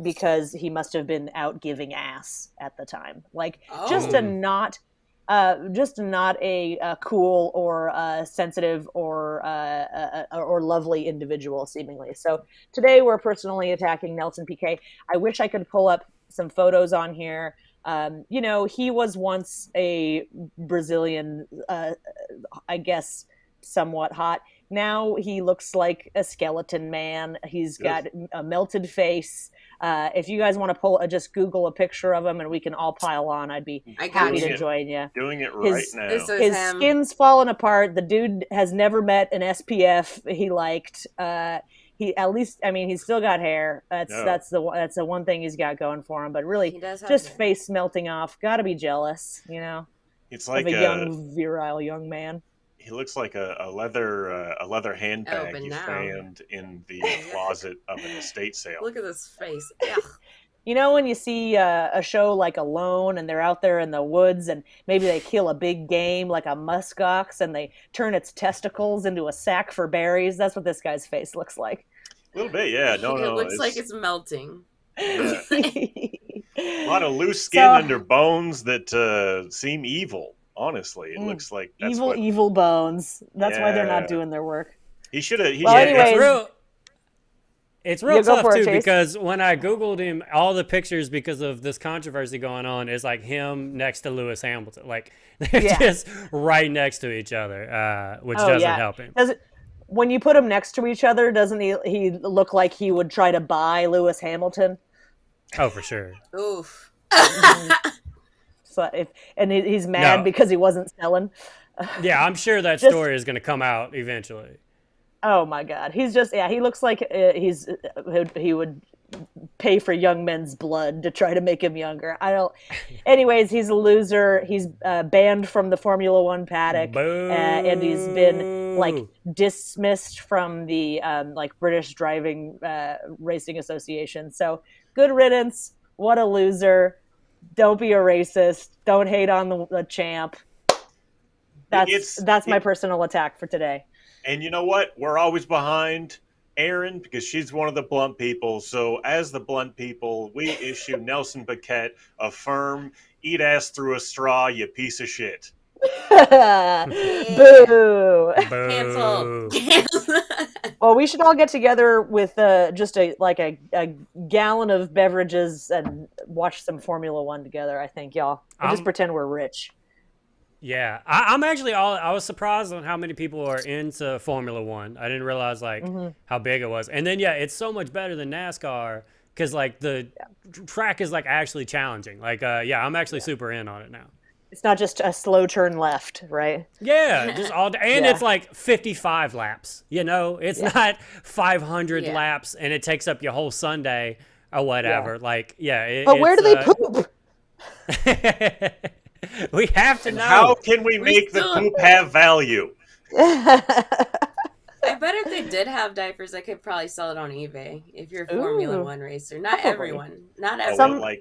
because he must have been out giving ass at the time, like just not a cool or sensitive or lovely individual, seemingly. So today we're personally attacking Nelson Piquet. I wish I could pull up some photos on here. He was once a Brazilian, I guess, somewhat hot. Now he looks like a skeleton man. He's got a melted face. If you guys want to just Google a picture of him and we can all pile on, I'd be happy to join you. Doing it right now. His skin's falling apart. The dude has never met an SPF he liked. He's still got hair. That's the one thing he's got going for him. But really, just face melting off. Got to be jealous, It's like a young, virile young man. He looks like a leather handbag you found in the closet of an estate sale. Look at this face. When you see a show like Alone and they're out there in the woods and maybe they kill a big game like a muskox and they turn its testicles into a sack for berries. That's what this guy's face looks like. A little bit, yeah. No, it looks like it's melting. Yeah. A lot of loose skin under bones that seem evil. Honestly, it looks like that's evil bones. That's why they're not doing their work. He should have. It's real tough too, because when I Googled him, all the pictures because of this controversy going on is like him next to Lewis Hamilton. Like they're just right next to each other, which doesn't help him. When you put them next to each other, doesn't he look like he would try to buy Lewis Hamilton? Oh, for sure. Oof. So he's mad because he wasn't selling. Yeah, I'm sure that story is going to come out eventually. Oh my God, he looks like he would pay for young men's blood to try to make him younger. Anyways, he's a loser. He's banned from the Formula One paddock, and he's been like dismissed from the British Driving Racing Association. So good riddance. What a loser. Don't be a racist. Don't hate on the champ. That's my personal attack for today. And you know what? We're always behind Erin because she's one of the blunt people. So as the blunt people, we issue Nelson Piquet a firm eat ass through a straw, you piece of shit. Boo. Cancel. Well, we should all get together with just a gallon of beverages and watch some Formula One together, I think, y'all. And just pretend we're rich. Yeah. I'm actually I was surprised on how many people are into Formula One. I didn't realize how big it was. And then, it's so much better than NASCAR because the track is actually challenging. I'm actually super in on it now. It's not just a slow turn left, right? Yeah, just all day. And it's 55 laps. It's not 500 laps and it takes up your whole Sunday or whatever. Yeah. But where do they poop? We have to know. How can we make the poop have value? I bet if they did have diapers, I could probably sell it on eBay if you're a Formula One racer. Not everyone. Not everyone.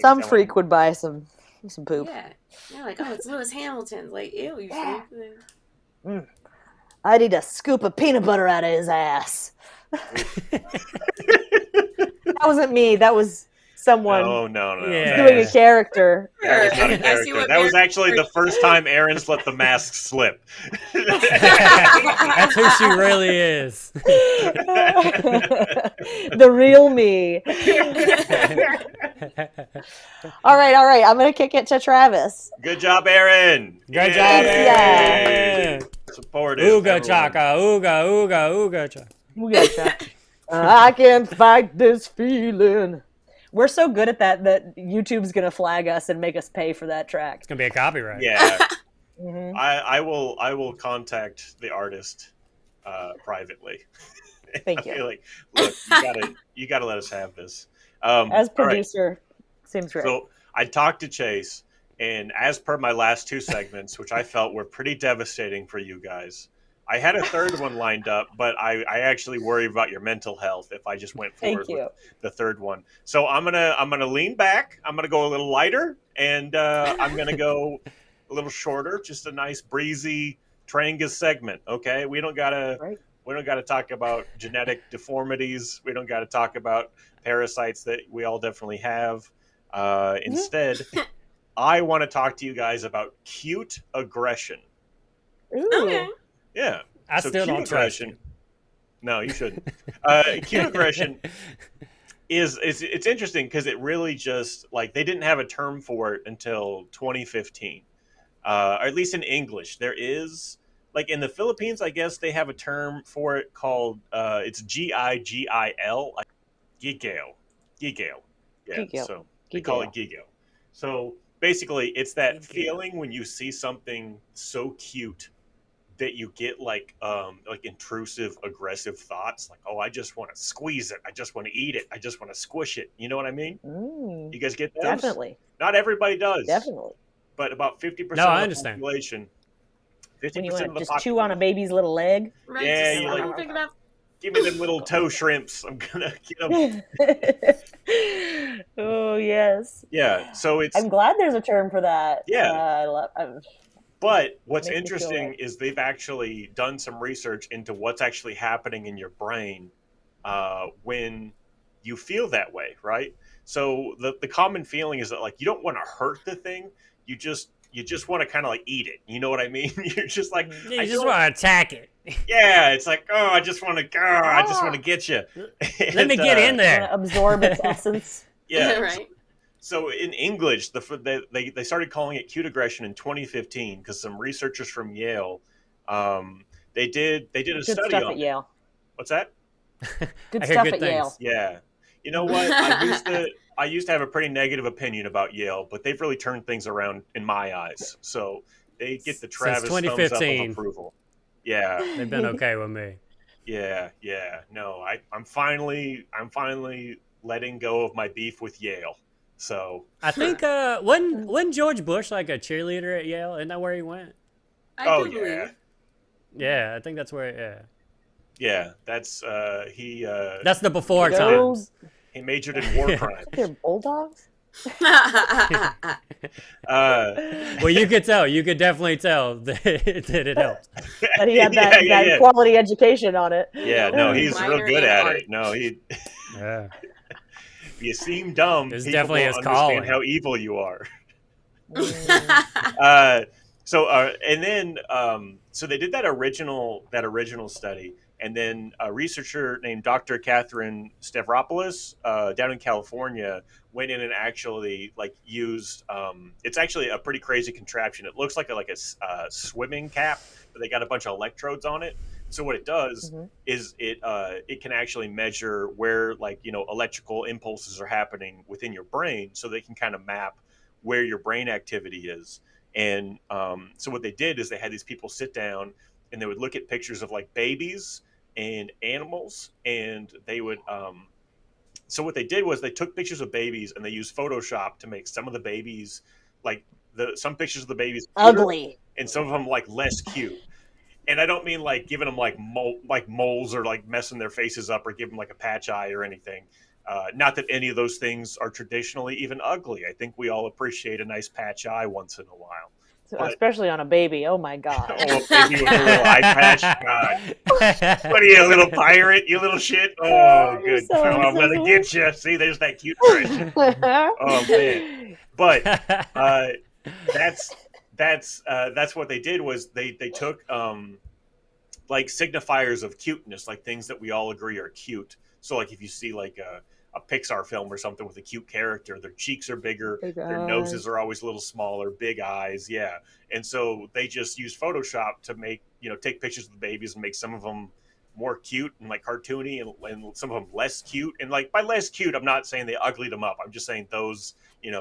Some freak would buy some poop. Yeah. You're it's Lewis Hamilton. Ew, you freak. I need a scoop of peanut butter out of his ass. That wasn't me. That was someone doing a character. That was not a character. That was actually the first time Erin's let the mask slip. That's who she really is. The real me. All right. I'm gonna kick it to Travis. Good job, Erin. Good job, Erin. Supportive. Ooga chaka, ooga chaka. Ooga chaka. I can fight this feeling. We're so good at that YouTube's gonna flag us and make us pay for that track. It's gonna be a copyright. Yeah. Mm-hmm. I will contact the artist privately. Thank you. I feel like, look, you gotta let us have this. As producer, seems right. So I talked to Chase, and as per my last two segments, which I felt were pretty devastating for you guys, I had a third one lined up, but I actually worry about your mental health if I just went forward with the third one. So I'm gonna lean back. I'm gonna go a little lighter, and I'm gonna go a little shorter. Just a nice breezy Trangus segment. Okay, we don't gotta talk about genetic deformities. We don't gotta talk about parasites that we all definitely have. Instead, I want to talk to you guys about cute aggression. Ooh. Okay. Yeah. I still don't trust you. No, you shouldn't. Cute aggression it's interesting because it really just like they didn't have a term for it until 2015, or at least in English. There is like in the Philippines, I guess they have a term for it called it's Gigil, Gigale. Yeah, Gigale. so they call it Gigale. So basically, it's that feeling when you see something so cute that you get like intrusive, aggressive thoughts, like, oh, I just want to squeeze it, I just want to eat it, I just want to squish it. You know what I mean? You guys get those? Definitely. Not everybody does. Definitely. But about 50% of the population. 50% when you want of the to just population, chew on a baby's little leg. Right. Yeah, Just you like pick it up. give me them little toe shrimps. I'm gonna get them. Oh yes. Yeah. So it's. I'm glad there's a term for that. Yeah. But what's interesting is they've actually done some research into what's actually happening in your brain when you feel that way, right? So the common feeling is that like you don't want to hurt the thing, you just want to kind of like eat it. You know what I mean? You're just like you just want to attack it. Yeah, it's like I just want to get you. Let me get in there. Absorb its essence. Yeah, right. So in English, they started calling it cute aggression in 2015 because some researchers from Yale, they did a good study stuff on at Yale. What's that? Good stuff at Yale. Yeah, you know what? I used to have a pretty negative opinion about Yale, but they've really turned things around in my eyes. So they get the Travis thumbs up of approval. Yeah, they've been okay with me. Yeah. No, I'm finally letting go of my beef with Yale. So I think wasn't George Bush like a cheerleader at Yale? Isn't that where he went? I do believe. Yeah, I think that's where. Yeah, that's he. That's the before times. He majored in war crimes. They're bulldogs. Well, you could tell. You could definitely tell that it helped. That he had that quality education on it. Yeah, no, he's real good at it. No, he. Yeah. You seem dumb. It's people definitely won't his understand calling. how evil you are. And then so they did that original study, and then a researcher named Dr. Catherine Stavropoulos down in California went in and actually like used it's actually a pretty crazy contraption. It looks like a swimming cap, but they got a bunch of electrodes on it. So what it does is it can actually measure where electrical impulses are happening within your brain, so they can kind of map where your brain activity is. And so what they did is they had these people sit down and they would look at pictures of like babies and animals, and they would so what they did was they took pictures of babies and they used Photoshop to make some of the babies some pictures of the babies ugly and some of them like less cute. And I don't mean like giving them like moles or like messing their faces up or giving them like a patch eye or anything. Not that any of those things are traditionally even ugly. I think we all appreciate a nice patch eye once in a while. But, especially on a baby. Oh my God. Oh, baby with a little eye patch. God. What are you, a little pirate? You little shit? Oh, good. So I'm going to get you. See, there's that cute person. Oh, man. But that's what they did was they took like signifiers of cuteness, like things that we all agree are cute. So like if you see like a a Pixar film or something with a cute character. Their cheeks are bigger, Big their eyes. noses are always a little smaller, big eyes, yeah. And so they just use Photoshop to make, take pictures of the babies and make some of them more cute and like cartoony, and some of them less cute. And like by less cute, I'm not saying they uglied them up. I'm just saying those,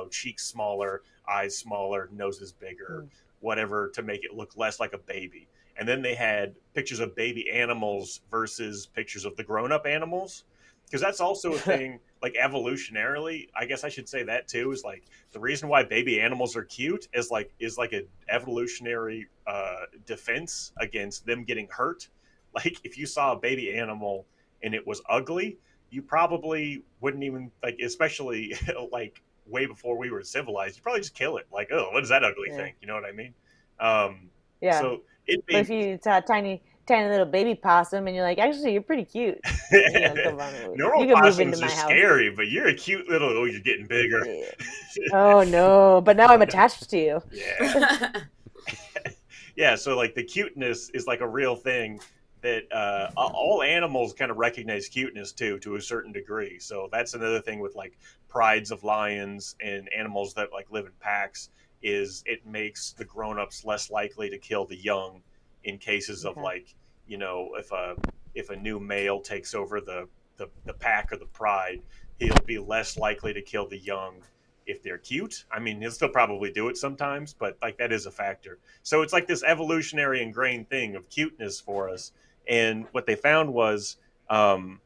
cheeks smaller, eyes smaller, noses bigger, whatever, to make it look less like a baby. And then they had pictures of baby animals versus pictures of the grown-up animals, because that's also a thing. Like evolutionarily, I guess I should say that too, is like the reason why baby animals are cute is like an evolutionary defense against them getting hurt. Like if you saw a baby animal and it was ugly, you probably wouldn't even like, especially like way before we were civilized, you probably just kill it. Like, oh, what is that ugly thing? You know what I mean? Yeah. So but if you saw a tiny little baby possum and you're like, actually, you're pretty cute. Come on, normal you can move possums into my are house. Scary, but you're a cute little. Oh, you're getting bigger. Yeah. Oh no! But now I'm attached to you. Yeah. Yeah. So like the cuteness is like a real thing that all animals kind of recognize cuteness too, to a certain degree. So that's another thing with like prides of lions and animals that like live in packs, is it makes the grown-ups less likely to kill the young in cases of like, if a new male takes over the pack or the pride, he'll be less likely to kill the young if they're cute. I mean, he'll still probably do it sometimes, but like that is a factor. So it's like this evolutionary ingrained thing of cuteness for us. And what they found was the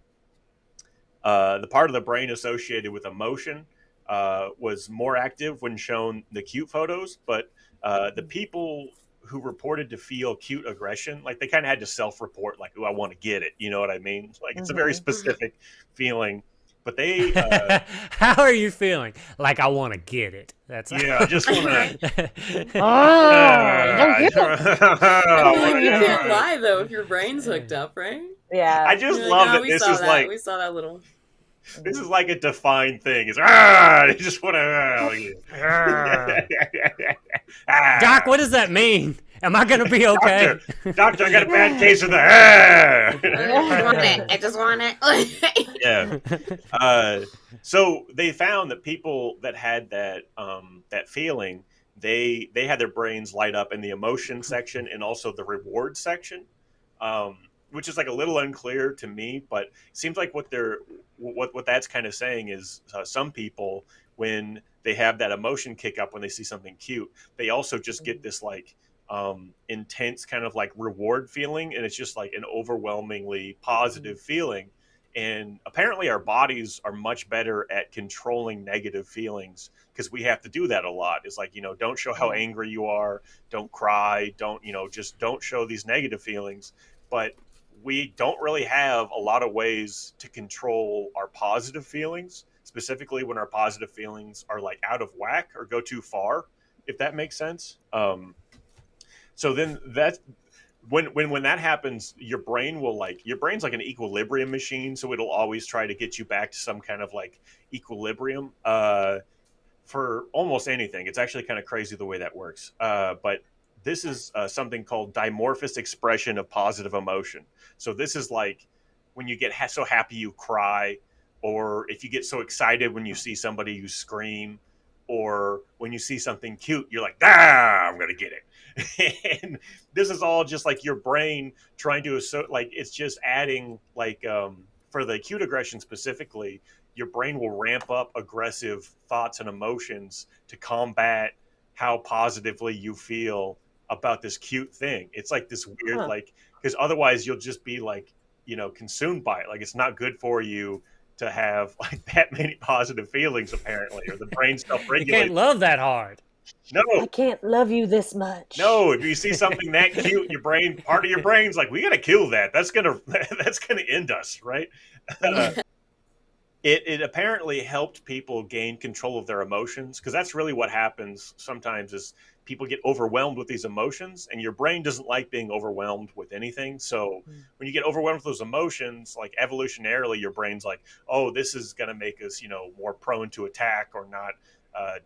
part of the brain associated with emotion was more active when shown the cute photos, but the people who reported to feel cute aggression, like they kind of had to self-report, like, "Oh, I want to get it." You know what I mean? Like it's a very specific feeling. But they, how are you feeling? Like I want to get it. That's I just want to. You can't lie though if your brain's hooked up, right? Yeah. I just love that this is like we saw that little. This is like a defined thing. It's I just want to. Doc, what does that mean? Am I gonna be okay? Doctor, I got a bad case of the. I just want it. Yeah. So they found that people that had that feeling, they had their brains light up in the emotion section and also the reward section. Which is like a little unclear to me, but it seems like what that's kind of saying is some people, when they have that emotion kick up when they see something cute, they also just get this like intense kind of like reward feeling, and it's just like an overwhelmingly positive feeling. And apparently our bodies are much better at controlling negative feelings because we have to do that a lot. It's like, don't show how angry you are, don't cry, don't, just don't show these negative feelings. But we don't really have a lot of ways to control our positive feelings, specifically when our positive feelings are like out of whack or go too far, if that makes sense. So then that's when that happens, your brain's like an equilibrium machine. So it'll always try to get you back to some kind of like equilibrium for almost anything. It's actually kind of crazy the way that works. But this is something called dimorphous expression of positive emotion. So this is like when you get so happy you cry, or if you get so excited when you see somebody you scream, or when you see something cute, you're like, I'm going to get it. And this is all just like your brain trying to, like, it's just adding like, for the cute aggression specifically, your brain will ramp up aggressive thoughts and emotions to combat how positively you feel about this cute thing. It's like this weird, like, because otherwise you'll just be like, consumed by it. Like it's not good for you to have like that many positive feelings, apparently, or the brain self-regulates. You can't love that hard. No, I can't love you this much. No, if you see something that cute, part of your brain's like, we got to kill that. That's gonna end us, right? It apparently helped people gain control of their emotions, because that's really what happens sometimes is people get overwhelmed with these emotions, and your brain doesn't like being overwhelmed with anything. So when you get overwhelmed with those emotions, like evolutionarily, your brain's like, oh, this is going to make us, more prone to attack or not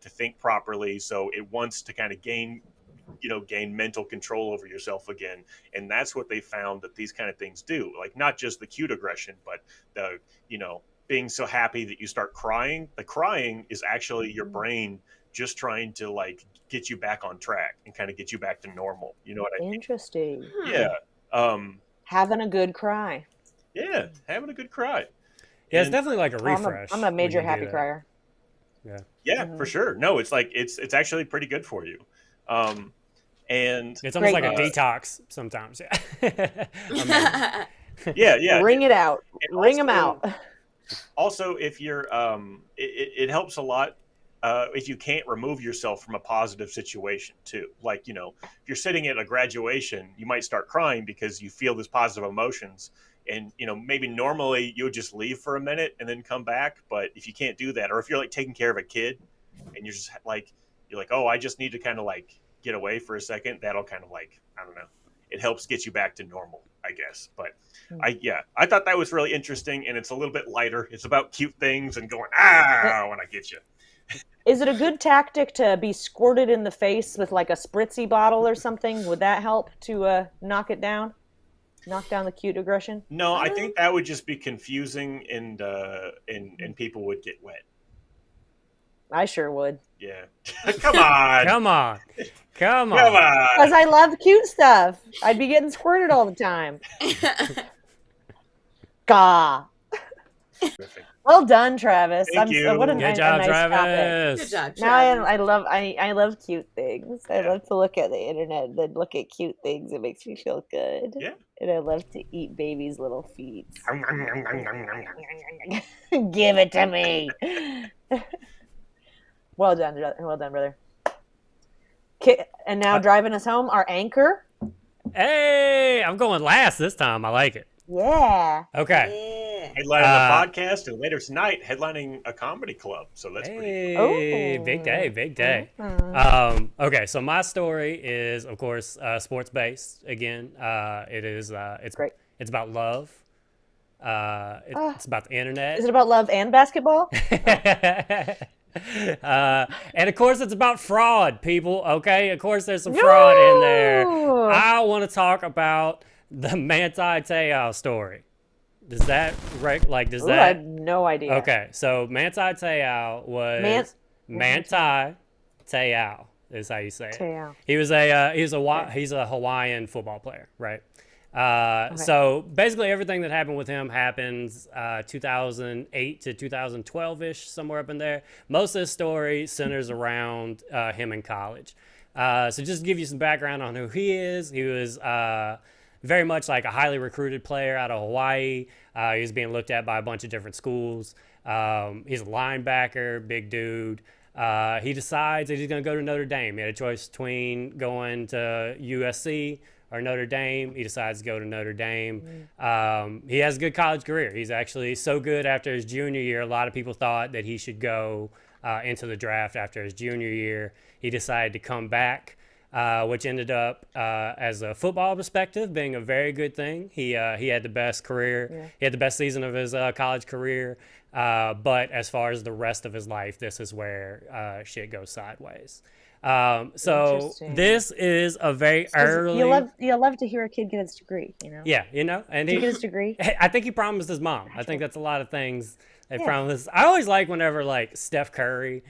to think properly. So it wants to kind of gain mental control over yourself again. And that's what they found that these kind of things do. Like not just the cute aggression, but the, being so happy that you start crying. The crying is actually your brain just trying to like get you back on track and kind of get you back to normal. You know what I mean? Interesting. Yeah. Having a good cry. Yeah, having a good cry. Yeah, it's definitely like a refresh. I'm a major happy crier. Yeah. Yeah, for sure. No, it's like it's actually pretty good for you. And it's almost like a detox sometimes. Yeah. yeah. Ring it out. Ring them out. Also, if you're, it helps a lot if you can't remove yourself from a positive situation too. Like, if you're sitting at a graduation, you might start crying because you feel this positive emotions. And, maybe normally you would just leave for a minute and then come back. But if you can't do that, or if you're like taking care of a kid and you're just like, oh, I just need to kind of like get away for a second, that'll kind of like, I don't know, it helps get you back to normal, I guess. But I thought that was really interesting, and it's a little bit lighter. It's about cute things and going when I get you. Is it a good tactic to be squirted in the face with like a spritzy bottle or something? Would that help to knock it down? Knock down the cute aggression? No, I think that would just be confusing, and people would get wet. I sure would. Yeah. Come on. Come on. Because I love cute stuff. I'd be getting squirted all the time. Gah. Well done, Travis. Thank you. What a Good job, nice Travis. Good job, Travis. Now I love cute things. I love to look at the internet and then look at cute things. It makes me feel good. Yeah. And I love to eat babies' little feet. Give it to me. Well done, brother. And now driving us home, our anchor. Hey, I'm going last this time. I like it. Yeah. Okay. Yeah. Headlining the podcast, and later tonight, headlining a comedy club. So that's pretty cool. Hey, big day. Okay, so my story is, of course, sports based. Again, it's great. It's about love. It's about the internet. Is it about love and basketball? And of course, it's about fraud, people. Okay, of course, there's some fraud in there. I want to talk about the Manti Te'o story. Does that right? Like, does that? I have no idea. Okay, so Manti Te'o was Manti Te'o is how you say it. Te'o. He's a Hawaiian football player, right? So basically everything that happened with him happens 2008 to 2012-ish, somewhere up in there. Most of the story centers around him in college. So just to give you some background on who he is, he was very much like a highly recruited player out of Hawaii. He was being looked at by a bunch of different schools. He's a linebacker, big dude. He decides that he's going to go to Notre Dame. He had a choice between going to USC or Notre Dame. He decides to go to Notre Dame. He has a good college career. He's actually so good after his junior year. A lot of people thought that he should go into the draft after his junior year. He decided to come back, which ended up, as a football perspective, being a very good thing. He had the best career. Yeah. He had the best season of his college career. But as far as the rest of his life, this is where shit goes sideways. So this is a very early. You love to hear a kid get his degree, you know. Yeah, and he get his degree. I think he promised his mom. I think that's a lot of things they promise. I always like whenever like Steph Curry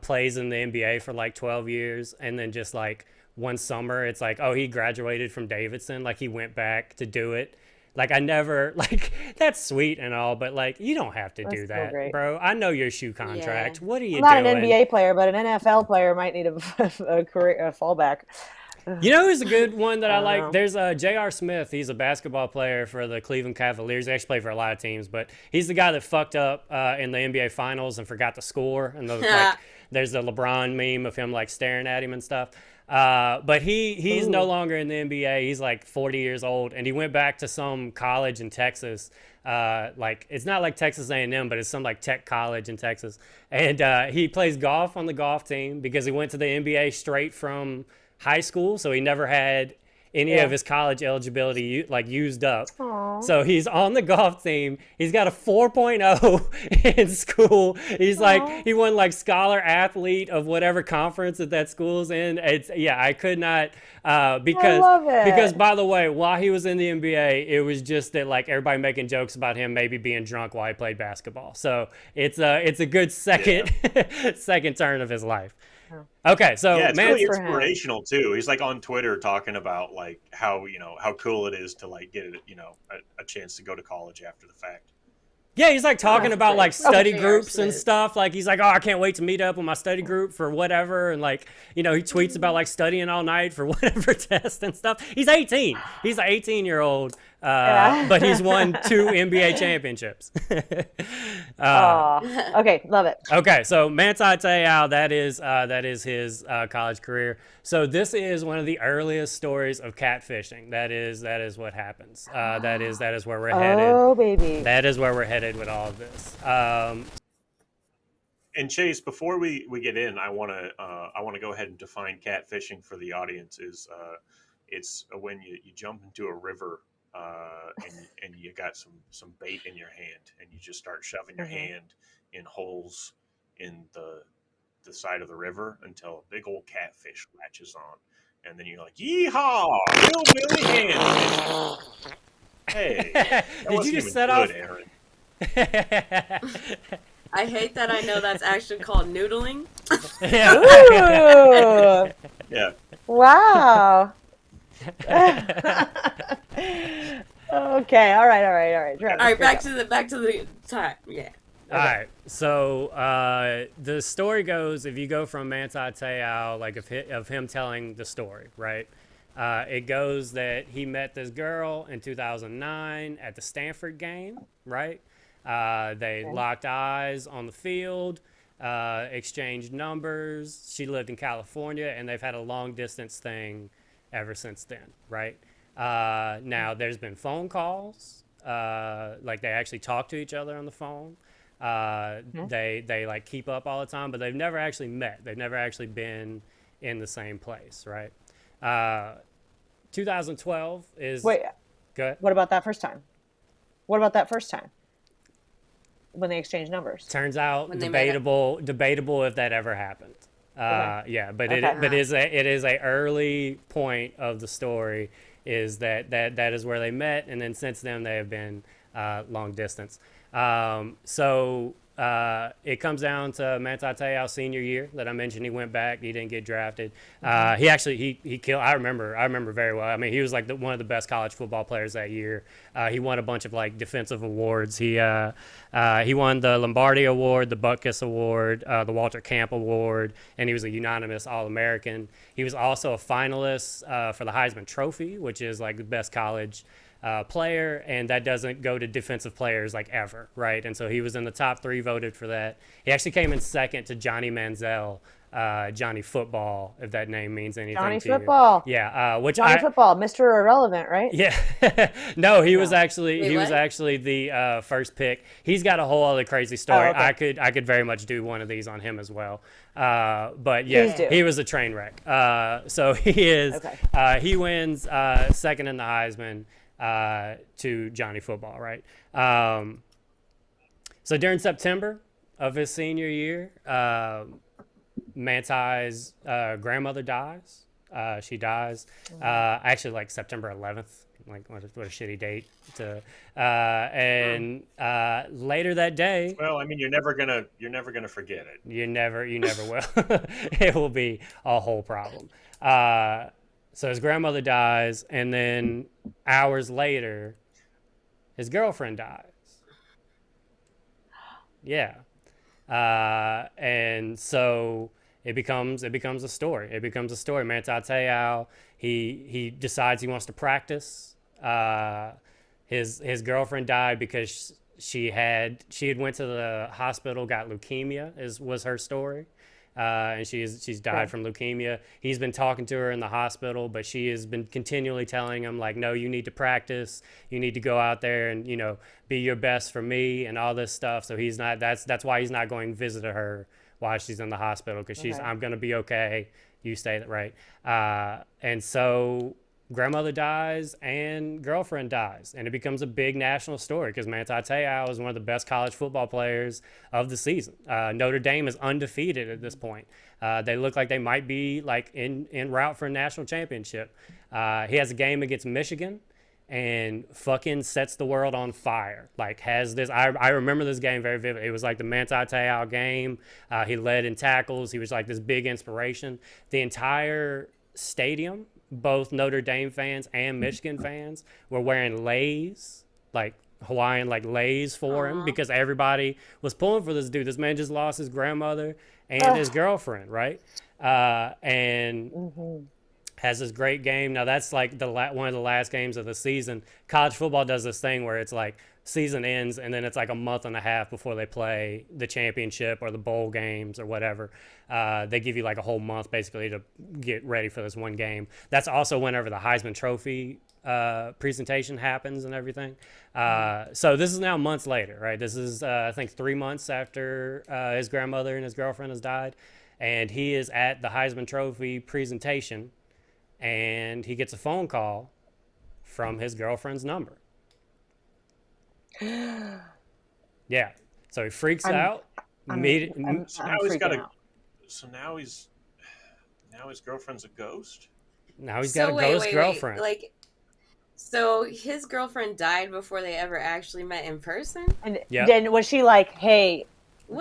plays in the NBA for like 12 years, and then just like one summer, it's like, oh, he graduated from Davidson, like he went back to do it. Like I never, like that's sweet and all, but like you don't have to do that, bro. I know your shoe contract. Yeah. What are you doing? I'm not an NBA player, but an NFL player might need a fallback. You know who's a good one that I like? There's J.R. Smith. He's a basketball player for the Cleveland Cavaliers. He actually played for a lot of teams, but he's the guy that fucked up in the NBA Finals and forgot to score. And there's the LeBron meme of him like staring at him and stuff. But he's no longer in the NBA. He's like 40 years old, and he went back to some college in Texas. Like it's not like Texas A&M, but it's some like tech college in Texas. And he plays golf on the golf team because he went to the NBA straight from high school, so he never had any of his college eligibility like used up. Aww. So he's on the golf team. He's got a 4.0 in school. He's like, he won like scholar athlete of whatever conference that school's in. I could not, because by the way, while he was in the NBA, it was just that like everybody making jokes about him maybe being drunk while he played basketball. So it's a good second turn of his life. Okay, so it's really inspirational too. He's like on Twitter talking about like how cool it is to like get a chance to go to college after the fact. Yeah, he's like talking about like study groups and stuff. Like he's like, oh, I can't wait to meet up with my study group for whatever. And like, he tweets about like studying all night for whatever test and stuff. He's 18. He's an 18-year-old, but he's won 2 NBA championships. Okay, love it. Okay, so Manti Te'o, that is his college career. So this is one of the earliest stories of catfishing. That is what happens. That is where we're headed. Oh, baby. That is where we're headed with all of this. And Chase, before we get in, I want to go ahead and define catfishing for the audience. It's when you jump into a river and you got some bait in your hand and you just start shoving your hand in holes in the side of the river until a big old catfish latches on, and then you're like, yeehaw, hillbilly hand fish. Hey, did you just set off, Erin? I hate that I know that's actually called noodling. Ooh. Yeah. Wow. Okay. All right. All right. Back to the time. Yeah. All right. So the story goes, if you go from Manti Te'o, like of him telling the story, right? It goes that he met this girl in 2009 at the Stanford game, right? They locked eyes on the field, exchanged numbers. She lived in California, and they've had a long distance thing ever since then, right? Now, there's been phone calls. Like they actually talk to each other on the phone. They like keep up all the time, but they've never actually met. They've never actually been in the same place, right? 2012 is... Wait. Go ahead. What about that first time? When they exchanged numbers? Turns out debatable if that ever happened. Yeah, but it is a early point of the story is that is where they met, and then since then they have been long distance. So it comes down to Manti Te'o's senior year that I mentioned. He went back. He didn't get drafted. He actually he killed. I remember very well. I mean, he was like one of the best college football players that year. He won a bunch of like defensive awards. He won the Lombardi Award, the Butkus Award, the Walter Camp Award, and he was a unanimous All-American. He was also a finalist for the Heisman Trophy, which is like the best college player, and that doesn't go to defensive players like ever, right? And so he was in the top 3 voted for that. He actually came in second to Johnny Manziel, Johnny Football, if that name means anything Johnny to Football. You. Yeah, Football, Mr. Irrelevant, right? Yeah. No, he was actually the first pick. He's got a whole other crazy story. Oh, okay. I could very much do one of these on him as well. But yeah, he was a train wreck. So he is. Okay. He wins second in the Heisman to Johnny Football, right? So during September of his senior year, Manti's grandmother dies. She dies actually like September 11th. Like what a shitty date and later that day. Well, I mean, you're never gonna forget it. You never will. It will be a whole problem. So his grandmother dies, and then hours later, his girlfriend dies. Yeah. And so it becomes a story. Manti Te'o, he decides he wants to practice. His girlfriend died because she had went to the hospital, got leukemia, was her story. And she's died from leukemia. He's been talking to her in the hospital, but she has been continually telling him like, no, you need to practice. You need to go out there and, be your best for me and all this stuff. So he's not, that's why he's not going to visit her while she's in the hospital. Cause I'm going to be okay. You stay right. And so grandmother dies and girlfriend dies, and it becomes a big national story because Manti Te'o is one of the best college football players of the season. Notre Dame is undefeated at this point. They look like they might be like in route for a national championship. He has a game against Michigan and fucking sets the world on fire. Like, has this, I remember this game very vividly. It was like the Manti Te'o game. He led in tackles. He was like this big inspiration. The entire stadium, both Notre Dame fans and Michigan fans, were wearing lays, like Hawaiian like lays for him, because everybody was pulling for this dude. This man just lost his grandmother and his girlfriend, right? And has this great game. Now that's like one of the last games of the season. College football does this thing where it's like season ends and then it's like a month and a half before they play the championship or the bowl games or whatever. They give you like a whole month basically to get ready for this one game. That's also whenever the Heisman Trophy presentation happens and everything. So this is now months later, right? This is I think 3 months after his grandmother and his girlfriend has died, and he is at the Heisman Trophy presentation, and he gets a phone call from his girlfriend's number. Yeah, so he freaks out. So now his girlfriend's a ghost. Now he's got a ghost girlfriend. Like, so his girlfriend died before they ever actually met in person? And then was she like, hey,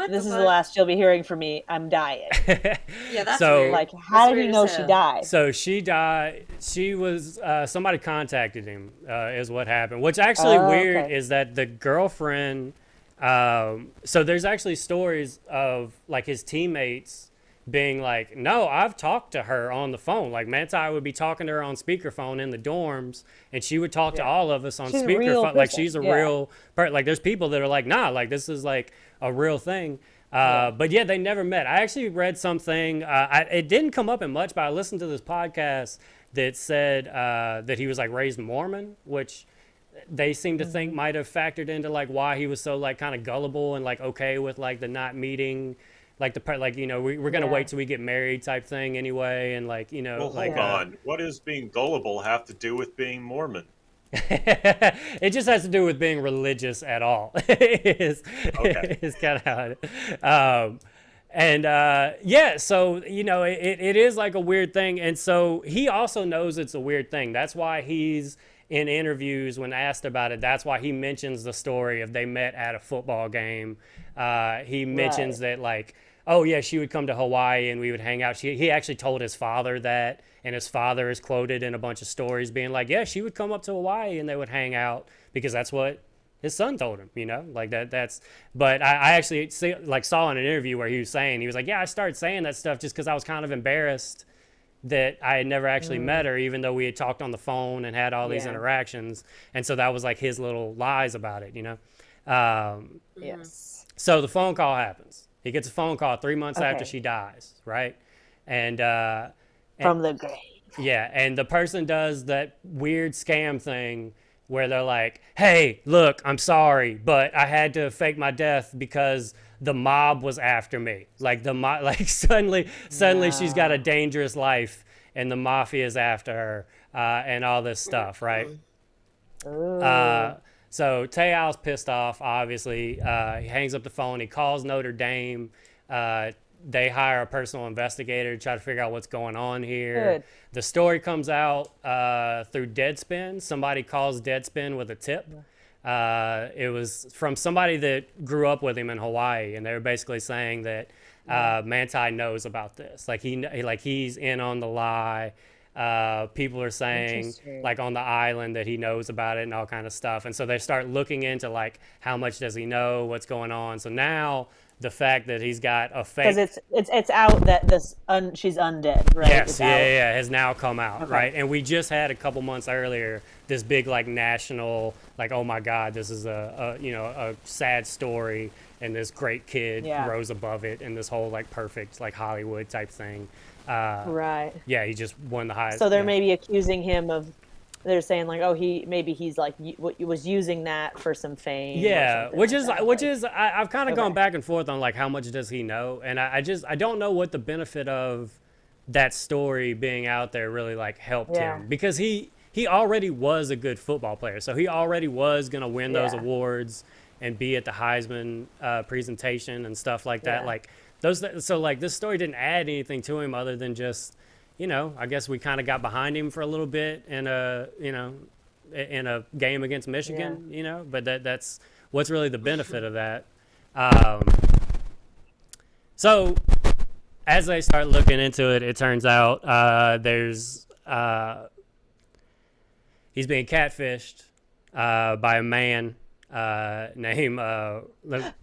this is the last you'll be hearing from me. I'm dying. Yeah, that's weird. Like, how did he know she died? So she died. She was, somebody contacted him, is what happened. What's actually weird is that the girlfriend, so there's actually stories of like his teammates being like, no, I've talked to her on the phone. Like Manti would be talking to her on speakerphone in the dorms, and she would talk to all of us on speakerphone. Like she's a real person. Like there's people that are like, nah, like this is like a real thing. But yeah, they never met. I actually read something. It didn't come up in much, but I listened to this podcast that said that he was like raised Mormon, which they seem to think might have factored into like why he was so like kind of gullible and like okay with like the not meeting. Like the part, like, you know, we're gonna wait till we get married type thing anyway, and like, you know, well, like hold on, what does being gullible have to do with being Mormon? It just has to do with being religious at all. It's kind of how it. So you know, it is like a weird thing, and so he also knows it's a weird thing. That's why he's in interviews when asked about it. That's why he mentions the story of they met at a football game. He mentions that like, oh yeah, she would come to Hawaii and we would hang out. He actually told his father that, and his father is quoted in a bunch of stories being like, yeah, she would come up to Hawaii and they would hang out because that's what his son told him, you know, like that's, but I actually saw in an interview where he was like, yeah, I started saying that stuff just because I was kind of embarrassed that I had never actually met her, even though we had talked on the phone and had all these interactions. And so that was like his little lies about it, you know? Yes. So the phone call happens. He gets a phone call 3 months after she dies, right? And from the grave. Yeah, and the person does that weird scam thing where they're like, hey, look, I'm sorry, but I had to fake my death because the mob was after me. Like suddenly she's got a dangerous life and the mafia's after her and all this stuff, right? So Te'o's pissed off, obviously. He hangs up the phone. He calls Notre Dame. They hire a personal investigator to try to figure out what's going on here. Good. The story comes out through Deadspin. Somebody calls Deadspin with a tip. It was from somebody that grew up with him in Hawaii, and they were basically saying that Manti knows about this. Like he's in on the lie. People are saying like on the island that he knows about it and all kind of stuff. And so they start looking into like how much does he know, what's going on. So now the fact that he's got a fake, because it's out that she's undead, right? Yes, has now come out, right? And we just had a couple months earlier this big like national like, oh my God, this is a sad story, and this great kid rose above it, and this whole like perfect like Hollywood type thing. Right. Yeah, he just won the highest. So they're maybe accusing him of. They're saying like, oh, he's like was using that for some fame. Yeah, which is I've kind of gone back and forth on like how much does he know, and I don't know what the benefit of that story being out there really like helped him, because he he already was a good football player. So he already was going to win those awards and be at the Heisman presentation and stuff like that. Like those, so like this story didn't add anything to him other than just, you know, I guess we kind of got behind him for a little bit in a, you know, in a game against Michigan, you know, but that's what's really the benefit of that. So as I start looking into it, it turns out he's being catfished by a man named,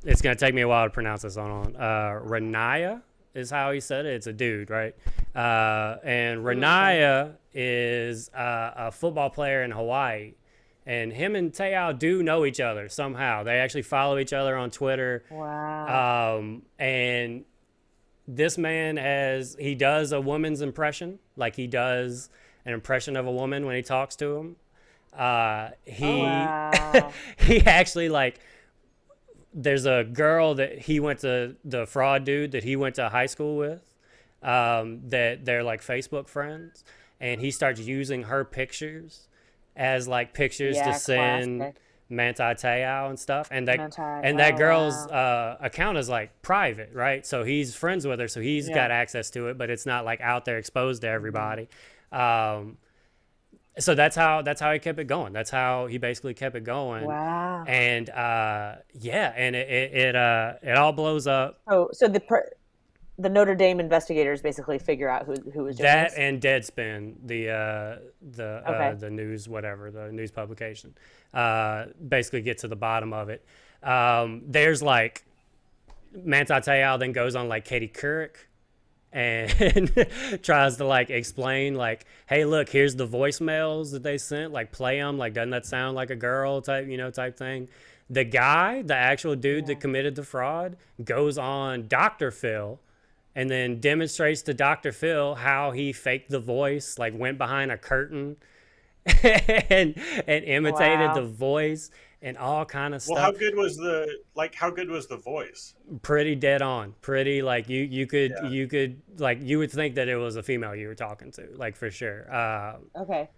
it's going to take me a while to pronounce this one, Renaya is how he said it. It's a dude, right? And Renaya is a football player in Hawaii. And him and Te'o do know each other somehow. They actually follow each other on Twitter. Wow. And this man he does a woman's impression. Like he does an impression of a woman when he talks to him. He actually, like, there's a girl that he went to, the fraud dude that he went to high school with, that they're like Facebook friends. And he starts using her pictures as like pictures to send classic. Manti Te'o and stuff. And that girl's account is like private, right? So he's friends with her, so he's got access to it, but it's not like out there exposed to everybody. So that's how he kept it going. That's how he basically kept it going. Wow. And and it all blows up. Oh, so the Notre Dame investigators basically figure out who was doing that this? And Deadspin, the news, whatever, the news publication, basically get to the bottom of it. There's like Manti Te'o then goes on like Katie Couric and tries to like explain like, hey, look, here's the voicemails that they sent, like play them, like doesn't that sound like a girl type thing. The guy, the actual dude that committed the fraud, goes on Dr. Phil and then demonstrates to Dr. Phil how he faked the voice, like went behind a curtain and imitated the voice and all kind of stuff. Well, how good was the voice? Pretty dead on. Pretty like you could like you would think that it was a female you were talking to, like for sure. Okay.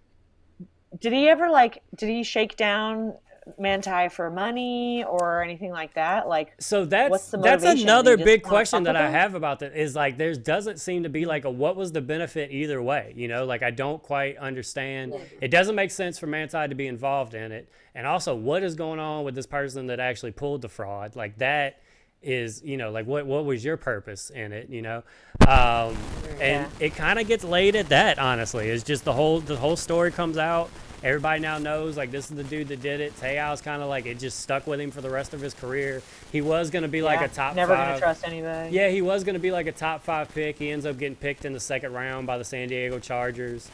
Did he shake down Manti for money or anything like that? Like, so what's the that's motivation? another big question that I have about that is like there doesn't seem to be like a what was the benefit either way, you know, like I don't quite understand. It doesn't make sense for Manti to be involved in it, and also what is going on with this person that actually pulled the fraud, like that is, you know, like what was your purpose in it, you know? And it kind of gets laid at that, honestly. It's just the whole story comes out. Everybody now knows, like, this is the dude that did it. Te'o's kind of like, it just stuck with him for the rest of his career. He was going to be like a top never 5. Never going to trust anybody. Yeah, he was going to be like a top 5 pick. He ends up getting picked in the second round by the San Diego Chargers.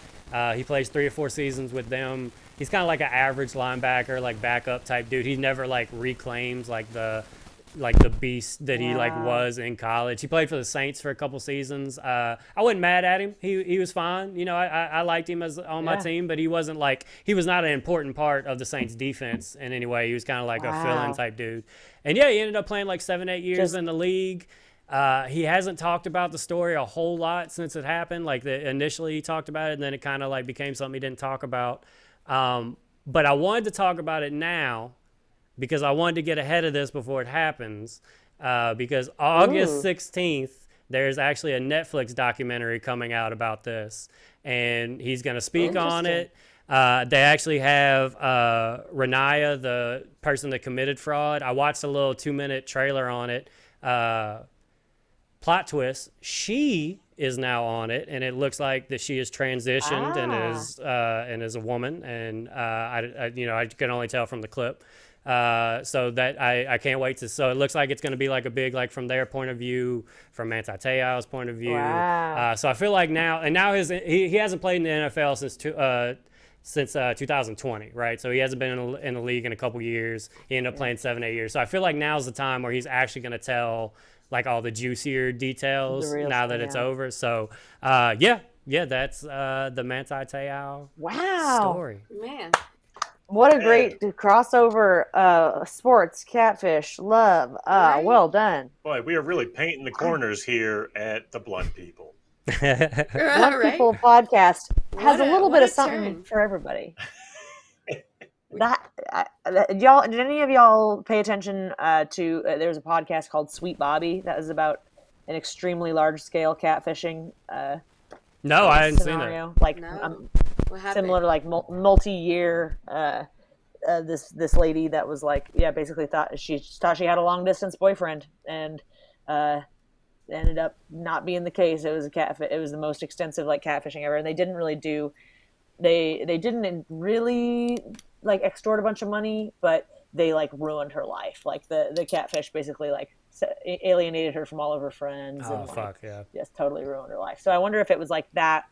He plays 3 or 4 seasons with them. He's kind of like an average linebacker, like backup type dude. He never like reclaims like the beast that he like was in college. He played for the Saints for a couple seasons. I wasn't mad at him. He was fine. You know, I liked him as on my team, but he was not an important part of the Saints defense in any way. He was kind of like a fill-in type dude. And yeah, he ended up playing like 7-8 years in the league. He hasn't talked about the story a whole lot since it happened. Like initially he talked about it, and then it kind of like became something he didn't talk about. But I wanted to talk about it now because I wanted to get ahead of this before it happens. Because August 16th, there's actually a Netflix documentary coming out about this, and he's going to speak on it. They actually have Renaya, the person that committed fraud. I watched a little 2-minute trailer on it. Plot twist, she is now on it, and it looks like that she is transitioned and is a woman, and I can only tell from the clip. So that I can't wait to. So it looks like it's going to be like a big, like from their point of view, from Manti Te'o's point of view. So I feel like now he hasn't played in the NFL since 2020, right? So he hasn't been in the league in a couple years. He ended up playing 7-8 years. So I feel like now's the time where he's actually going to tell like all the juicier details now that it's over. So that's the Manti Te'o story. Man. What a great crossover, sports, catfish, love. Well done. Boy, we are really painting the corners here at the Blunt People. One People podcast has a little bit of something for everybody. Y'all, did any of y'all pay attention to? There's a podcast called Sweet Bobby that was about an extremely large scale catfishing. No, I hadn't seen that. Like similar to like multi-year. This lady that was like, basically thought she had a long distance boyfriend, and ended up not being the case. It was it was the most extensive like catfishing ever, and they didn't really do. They didn't really like extort a bunch of money, but they like ruined her life. Like the catfish basically like alienated her from all of her friends. Oh, and, fuck, yeah. Just totally ruined her life. So I wonder if it was like that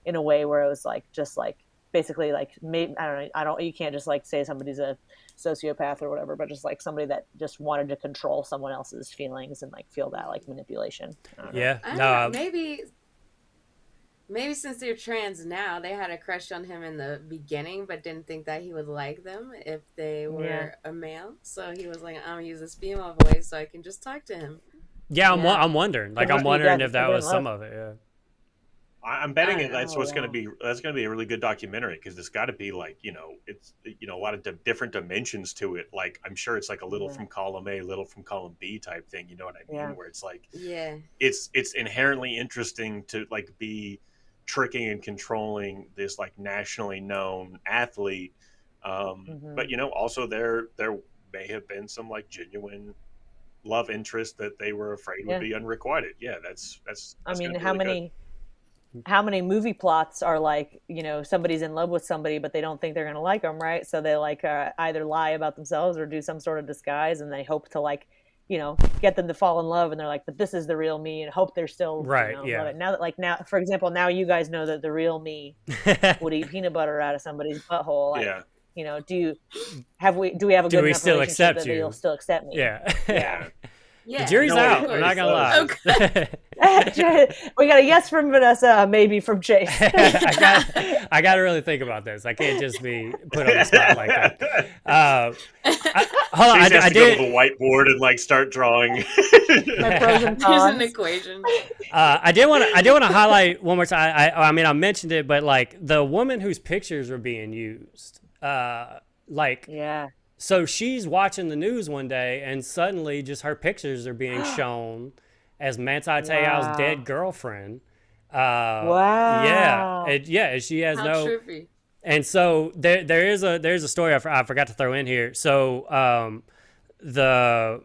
in a way where it was like just like basically like maybe you can't just like say somebody's a sociopath or whatever, but just like somebody that just wanted to control someone else's feelings and like feel that like manipulation. Yeah, no, maybe since they're trans now, they had a crush on him in the beginning, but didn't think that he would like them if they were a male. So he was like, I'm gonna use this female voice so I can just talk to him. Yeah, I'm wondering. Like, I'm wondering if that was some of it. Yeah. I'm betting that's going to be. That's going to be a really good documentary because it's got to be like it's a lot of different dimensions to it. Like I'm sure it's like a little from column A, little from column B type thing. You know what I mean? Where it's like it's inherently interesting to like be tricking and controlling this like nationally known athlete, but also there may have been some like genuine love interest that they were afraid would be unrequited. That's I mean, how many movie plots are like, somebody's in love with somebody, but they don't think they're going to like them, right? So they like either lie about themselves or do some sort of disguise, and they hope to like, get them to fall in love, and they're like, but this is the real me, and hope they're still right. Now, for example, now you guys know that the real me would eat peanut butter out of somebody's butthole. Like, do we have a good enough still relationship accept that you'll still accept me? Yeah. The jury's out. I'm not gonna lie. Okay. We got a yes from Vanessa, a maybe from Chase. I got to really think about this. I can't just be put on the spot like that. Hold on, I did go to the whiteboard and like start drawing. My pros and cons. Here's an equation. I did want to highlight one more time. I mean, I mentioned it, but like the woman whose pictures are being used, So she's watching the news one day, and suddenly just her pictures are being shown as Manti Te'o's dead girlfriend. Wow. Yeah. She has How trippy. And so there's a story I forgot to throw in here. So the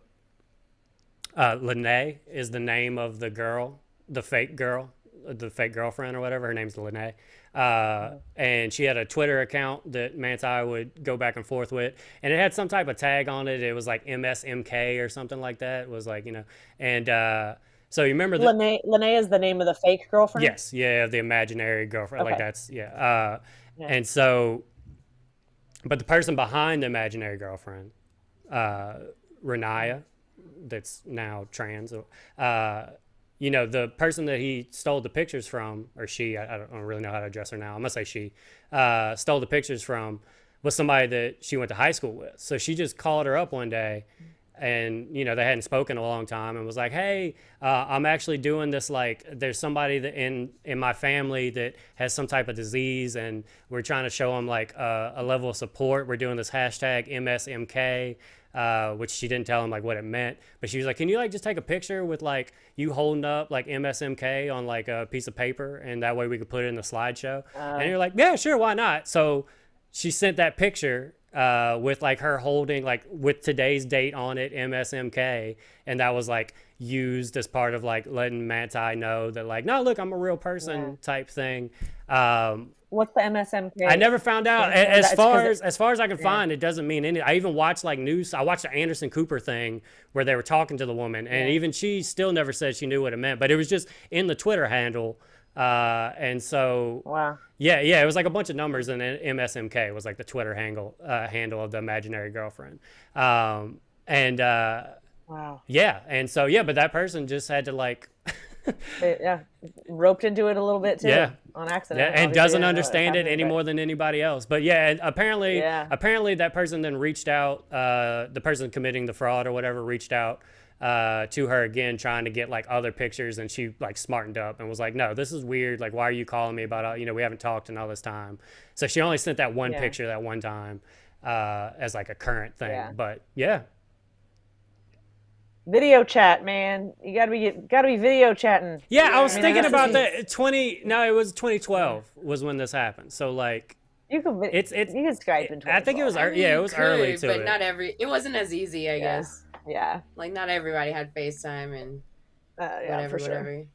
Lene is the name of the girl, the fake girlfriend or whatever. Her name's Lene. And she had a Twitter account that Manti would go back and forth with, and it had some type of tag on it. It was like MSMK or something like that. It was like, and so you remember that Lene is the name of the fake girlfriend? Yes. Yeah. The imaginary girlfriend. Okay. Like that's, And so, but the person behind the imaginary girlfriend, Renaya, that's now trans, the person that he stole the pictures from, or she, I don't really know how to address her now. I'm going to say she, stole the pictures from, was somebody that she went to high school with. So she just called her up one day, and, they hadn't spoken in a long time, and was like, hey, I'm actually doing this, like, there's somebody that in my family that has some type of disease, and we're trying to show them, like, a level of support. We're doing this hashtag MSMK. Which she didn't tell him like what it meant, but she was like, can you like just take a picture with like you holding up like MSMK on like a piece of paper, and that way we could put it in the slideshow. And you're like, yeah, sure, why not? So she sent that picture with like her holding like with today's date on it, MSMK, and that was like used as part of like letting Manti know that like, no, look, I'm a real person type thing. What's the MSMK? I never found out. As far as I can find, it doesn't mean anything. I even watched like news. I watched the Anderson Cooper thing where they were talking to the woman, and even she still never said she knew what it meant. But it was just in the Twitter handle, and so it was like a bunch of numbers, and MSMK was like the Twitter handle of the imaginary girlfriend, and but that person just had to like. Roped into it a little bit too on accident. And doesn't understand it any more than anybody else. But apparently that person then reached out, the person committing the fraud or whatever reached out to her again, trying to get like other pictures, and she like smartened up and was like, no, this is weird, like why are you calling me about we haven't talked in all this time. So she only sent that one picture that one time as like a current thing. But video chat, man, you gotta be video chatting. I was thinking about that. It was 2012 was when this happened, so like you can Skype in 2012. I think it was it was early to but not it wasn't as easy, I guess. Yeah. Like, not everybody had FaceTime and whatever.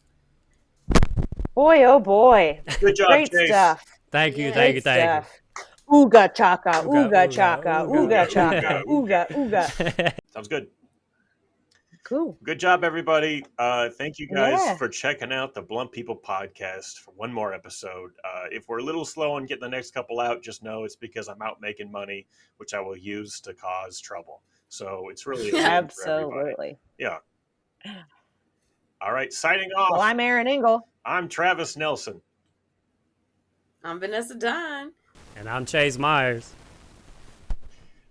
Boy, oh boy. Good job, Great Chase. stuff. Thank you. Ooga chaka, ooga chaka, ooga chaka, ooga, ooga. Sounds good. Cool. Good job, everybody. Thank you guys for checking out the Blunt People podcast for one more episode. If we're a little slow on getting the next couple out, just know it's because I'm out making money, which I will use to cause trouble. So it's really absolutely. Yeah. All right, signing off. Well, I'm Erin Ingle. I'm Travis Nelson. I'm Vanessa Don. And I'm Chase Myers.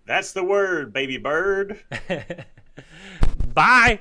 That's the word, baby bird. Bye.